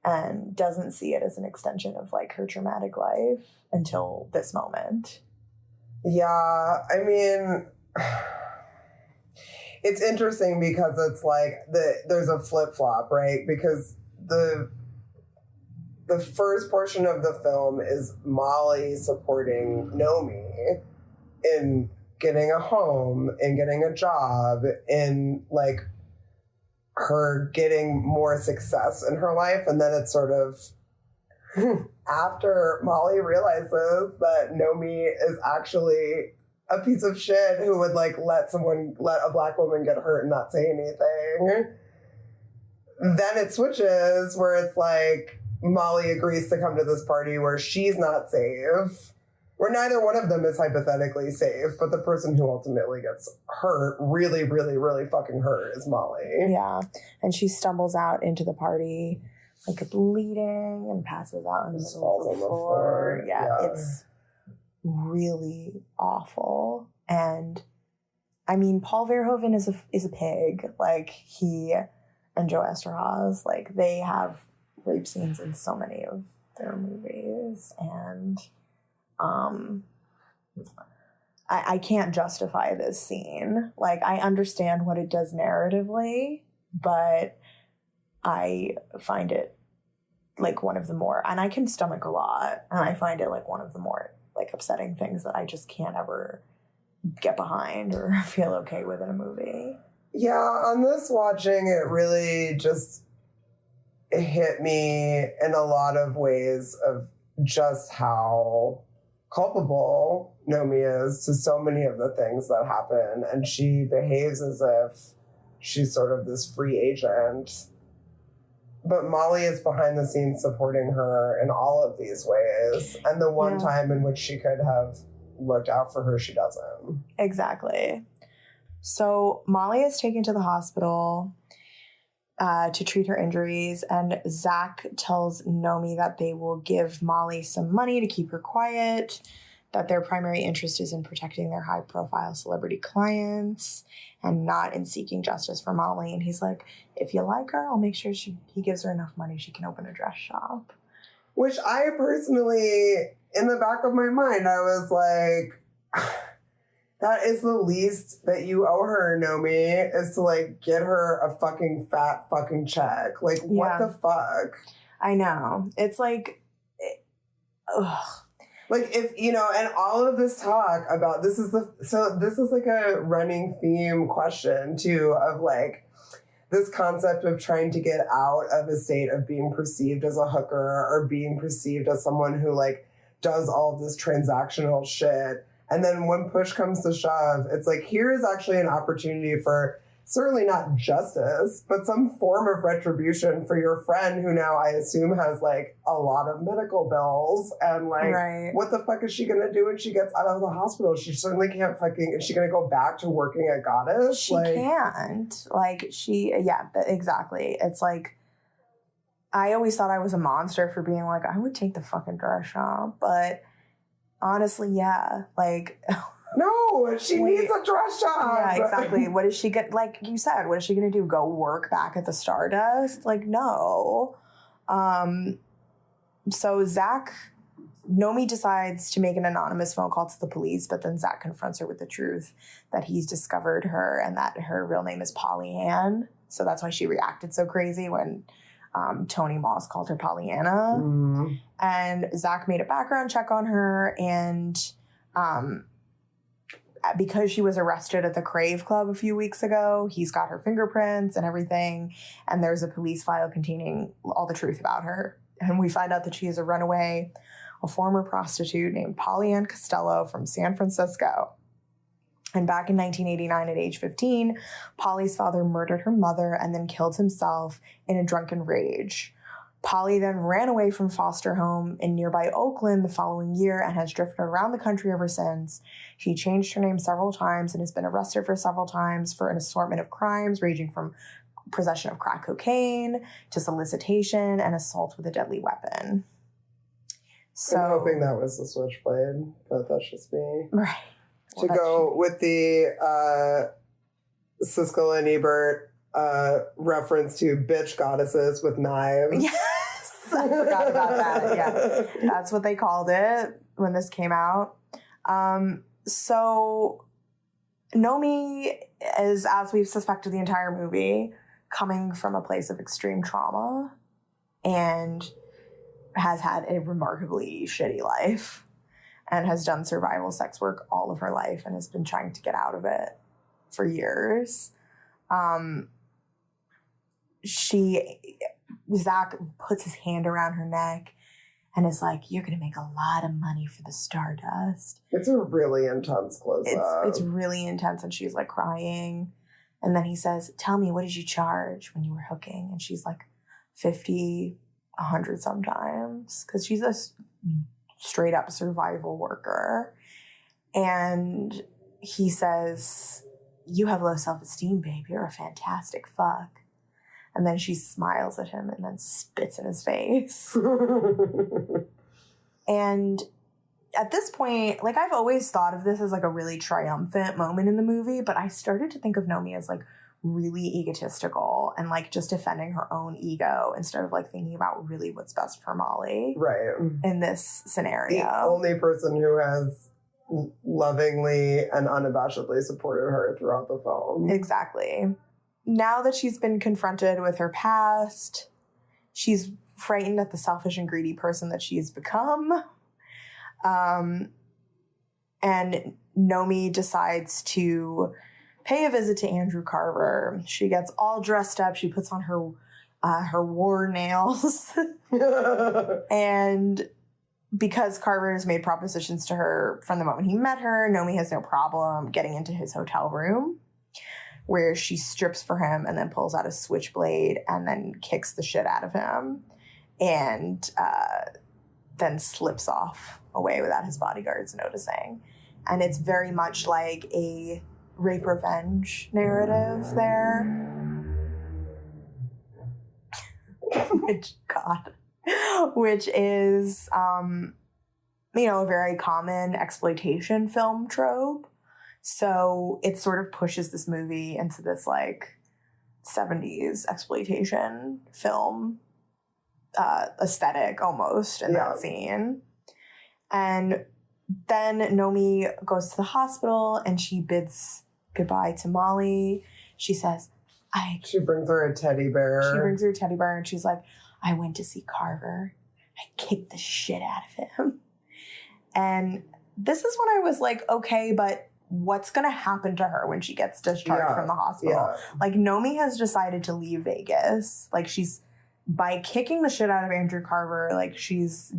and doesn't see it as an extension of like her traumatic life until this moment. Yeah, I mean, it's interesting because it's like there's a flip-flop, right? Because the first portion of the film is Molly supporting Nomi in getting a home, in getting a job, in like her getting more success in her life. And then it's sort of after Molly realizes that Nomi is actually a piece of shit who would like let a black woman get hurt and not say anything. Then it switches where it's like Molly agrees to come to this party where she's not safe, where neither one of them is hypothetically safe, but the person who ultimately gets hurt, really, really, really fucking hurt, is Molly. Yeah, and she stumbles out into the party, like bleeding, and passes out on the middle of the floor. Yeah, it's really awful. And I mean, Paul Verhoeven is a pig. Like, he and Joe Esterhazy, like, they have rape scenes in so many of their movies, and I can't justify this scene. Like, I understand what it does narratively, but I find it like one of the more, and I can stomach a lot, and I find it like one of the more like upsetting things that I just can't ever get behind or feel okay with in a movie. Yeah, on this watching, it really just hit me in a lot of ways of just how culpable Nomi is to so many of the things that happen. And she behaves as if she's sort of this free agent. But Molly is behind the scenes supporting her in all of these ways. And the one time in which she could have looked out for her, she doesn't. Exactly. So Molly is taken to the hospital to treat her injuries, and Zach tells Nomi that they will give Molly some money to keep her quiet, that their primary interest is in protecting their high-profile celebrity clients and not in seeking justice for Molly. And he's like, if you like her, I'll make sure he gives her enough money she can open a dress shop. Which I personally, in the back of my mind, I was like, that is the least that you owe her, Nomi, is to like get her a fucking fat fucking check. Like, what the fuck? I know. It's like, ugh. Like, if, you know, and all of this talk about this is like a running theme question too, of like this concept of trying to get out of a state of being perceived as a hooker or being perceived as someone who like does all of this transactional shit. And then when push comes to shove, it's like, here is actually an opportunity for certainly not justice, but some form of retribution for your friend who now I assume has like a lot of medical bills. And like, what the fuck is she going to do when she gets out of the hospital? She certainly can't fucking, is she going to go back to working at Goddess? She can't. Like, exactly. It's like, I always thought I was a monster for being like, I would take the fucking dress shop, but honestly, yeah, like... No, she needs a dress shop. Yeah, exactly. What is she get? Like you said, what is she going to do? Go work back at the Stardust? Like, no. So Nomi decides to make an anonymous phone call to the police, but then Zach confronts her with the truth that he's discovered her and that her real name is Polly Ann. So that's why she reacted so crazy when Tony Moss called her Pollyanna. Mm. And Zach made a background check on her, and because she was arrested at the Crave Club a few weeks ago, he's got her fingerprints and everything, and there's a police file containing all the truth about her. And we find out that she is a runaway, a former prostitute named Polly Ann Costello from San Francisco. And back in 1989, at age 15, Polly's father murdered her mother and then killed himself in a drunken rage. Polly then ran away from foster home in nearby Oakland the following year and has drifted around the country ever since. She changed her name several times and has been arrested for several times for an assortment of crimes ranging from possession of crack cocaine to solicitation and assault with a deadly weapon. So, I'm hoping that was the Switchblade, but that's just me. Right. To go with the Siskel and Ebert reference to bitch goddesses with knives. Yes, I forgot about that. Yeah, that's what they called it when this came out. So Nomi is, as we've suspected the entire movie, coming from a place of extreme trauma and has had a remarkably shitty life and has done survival sex work all of her life and has been trying to get out of it for years. Zach puts his hand around her neck and is like, you're going to make a lot of money for the Stardust. It's a really intense close-up. It's really intense, and she's like crying. And then he says, tell me, what did you charge when you were hooking? And she's like, 50, 100 sometimes, because she's a straight up survival worker. And he says, you have low self-esteem, babe. You're a fantastic fuck. And then she smiles at him and then spits in his face. And at this point, like, I've always thought of this as like a really triumphant moment in the movie, but I started to think of Nomi as like really egotistical and like just defending her own ego instead of like thinking about really what's best for Molly. Right. In this scenario. The only person who has lovingly and unabashedly supported her throughout the film. Exactly. Now that she's been confronted with her past, she's frightened at the selfish and greedy person that she's become. And Nomi decides to pay a visit to Andrew Carver. She gets all dressed up. She puts on her war nails. And because Carver has made propositions to her from the moment he met her, Nomi has no problem getting into his hotel room, where she strips for him and then pulls out a switchblade and then kicks the shit out of him and then slips off away without his bodyguards noticing. And it's very much like a rape revenge narrative there. Which is, a very common exploitation film trope. So it sort of pushes this movie into this like 70s exploitation film aesthetic almost in that scene. And then Nomi goes to the hospital and she bids goodbye to Molly. She says, She brings her a teddy bear. She brings her a teddy bear and she's like, I went to see Carver. I kicked the shit out of him. And this is when I was like, okay, but what's going to happen to her when she gets discharged from the hospital? Yeah. Like, Nomi has decided to leave Vegas. Like, by kicking the shit out of Andrew Carver, like, she's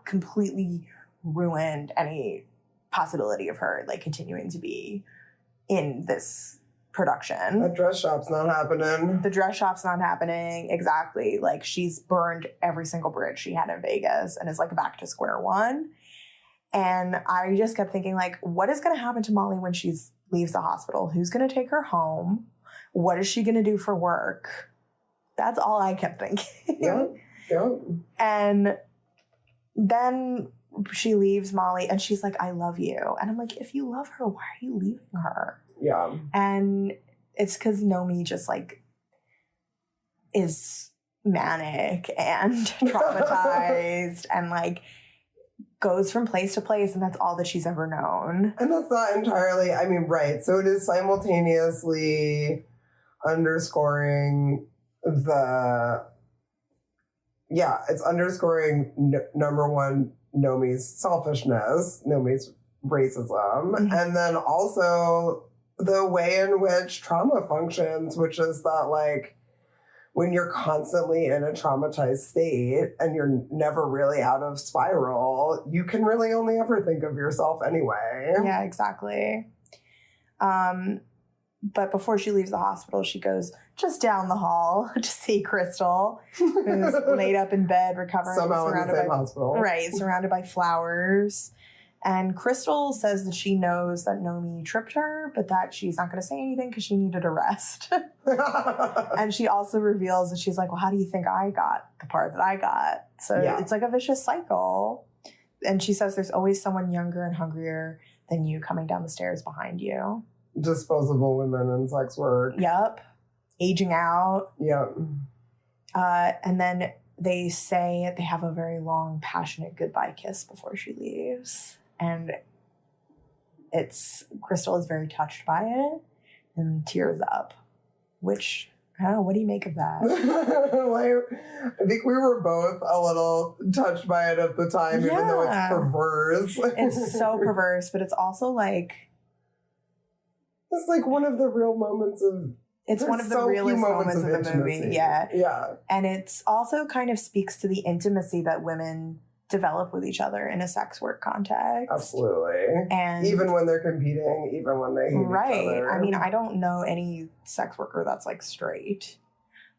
completely ruined any possibility of her, like, continuing to be in this production. The dress shop's not happening. The dress shop's not happening. Exactly. Like, she's burned every single bridge she had in Vegas and is, like, back to square one. And I just kept thinking, like, what is going to happen to Molly when she leaves the hospital? Who's going to take her home? What is she going to do for work? That's all I kept thinking. Yeah. And then she leaves Molly and she's like, I love you. And I'm like, if you love her, why are you leaving her? Yeah. And it's because Nomi just like is manic and traumatized and like goes from place to place, and that's all that she's ever known. And that's not entirely, I mean, right. So it is simultaneously underscoring it's underscoring number one, Nomi's selfishness, Nomi's racism, and then also the way in which trauma functions, which is that, like, when you're constantly in a traumatized state and you're never really out of spiral, you can really only ever think of yourself anyway. Yeah, exactly. But before she leaves the hospital, she goes just down the hall to see Crystal, who's laid up in bed, recovering. Somehow in the same hospital. Right, surrounded by flowers. And Crystal says that she knows that Nomi tripped her, but that she's not going to say anything because she needed a rest. And she also reveals that she's like, well, how do you think I got the part that I got? So it's like a vicious cycle. And she says there's always someone younger and hungrier than you coming down the stairs behind you. disposable women in sex work. Yep. Aging out. Yep. And then they say they have a very long, passionate goodbye kiss before she leaves. And Crystal is very touched by it and tears up, which, I don't know, what do you make of that? I think we were both a little touched by it at the time, even though it's perverse. It's so perverse, but it's also like... It's like one of the real moments of... It's one of the realest moments of the movie. Yeah. Yeah. And it's also kind of speaks to the intimacy that women develop with each other in a sex work context. Absolutely. And even when they're competing, even when they hate each other. I mean, I don't know any sex worker that's like straight.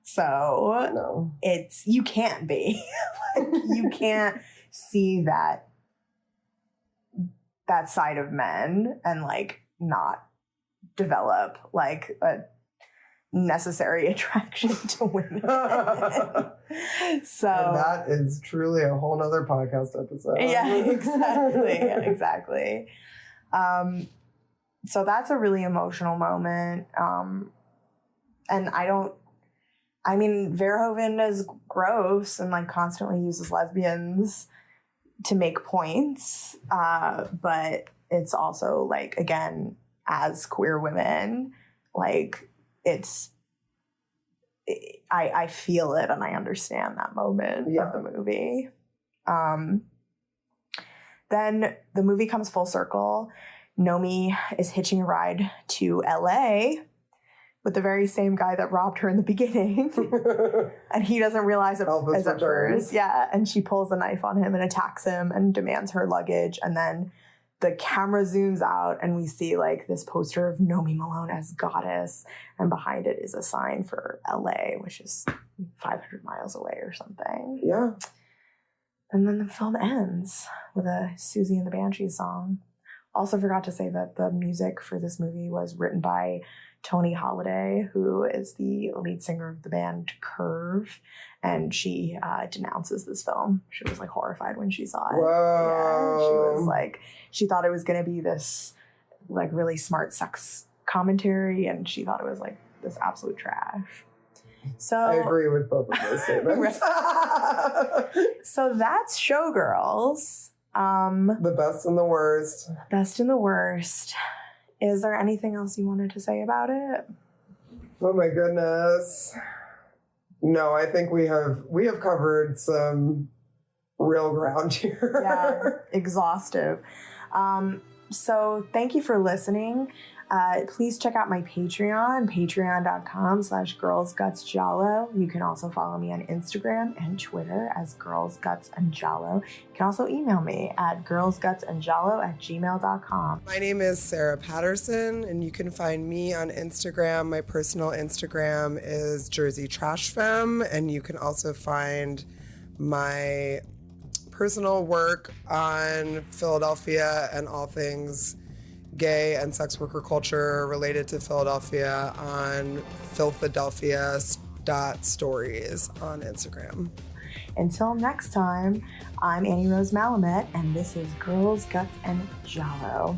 So no. You can't be. Like, you can't see that side of men and like not develop like a necessary attraction to women. So and that is truly a whole nother podcast episode. Yeah, exactly. So that's a really emotional moment. And Verhoeven is gross and like constantly uses lesbians to make points. But it's also like, again, as queer women, like I feel it and I understand that moment of the movie. Then the movie comes full circle. Nomi is hitching a ride to LA with the very same guy that robbed her in the beginning. And he doesn't realize it as at first. Yeah. And she pulls a knife on him and attacks him and demands her luggage. And then the camera zooms out and we see like this poster of Nomi Malone as goddess. And behind it is a sign for LA, which is 500 miles away or something. Yeah. And then the film ends with a Susie and the Banshees song. Also forgot to say that the music for this movie was written by Toni Holiday, who is the lead singer of the band Curve, and she denounces this film. She was like horrified when she saw it. Whoa. Yeah, she was like, she thought it was going to be this like really smart sex commentary, and she thought it was like this absolute trash. So I agree with both of those statements. So that's Showgirls. The best and the worst. Best and the worst. Is there anything else you wanted to say about it? Oh my goodness. No, I think we have covered some real ground here. Yeah, exhaustive. So thank you for listening. Please check out my Patreon, patreon.com/girlsgutsjalo. You can also follow me on Instagram and Twitter as girlsgutsandjalo. You can also email me at girlsgutsandjalo@gmail.com. My name is Sarah Patterson, and you can find me on Instagram. My personal Instagram is Jersey Trash Femme, and you can also find my personal work on Philadelphia and all things gay and sex worker culture related to Philadelphia on Philadelphia.stories on Instagram. Until next time, I'm Annie Rose Malamet, and this is Girls, Guts, and Jalo.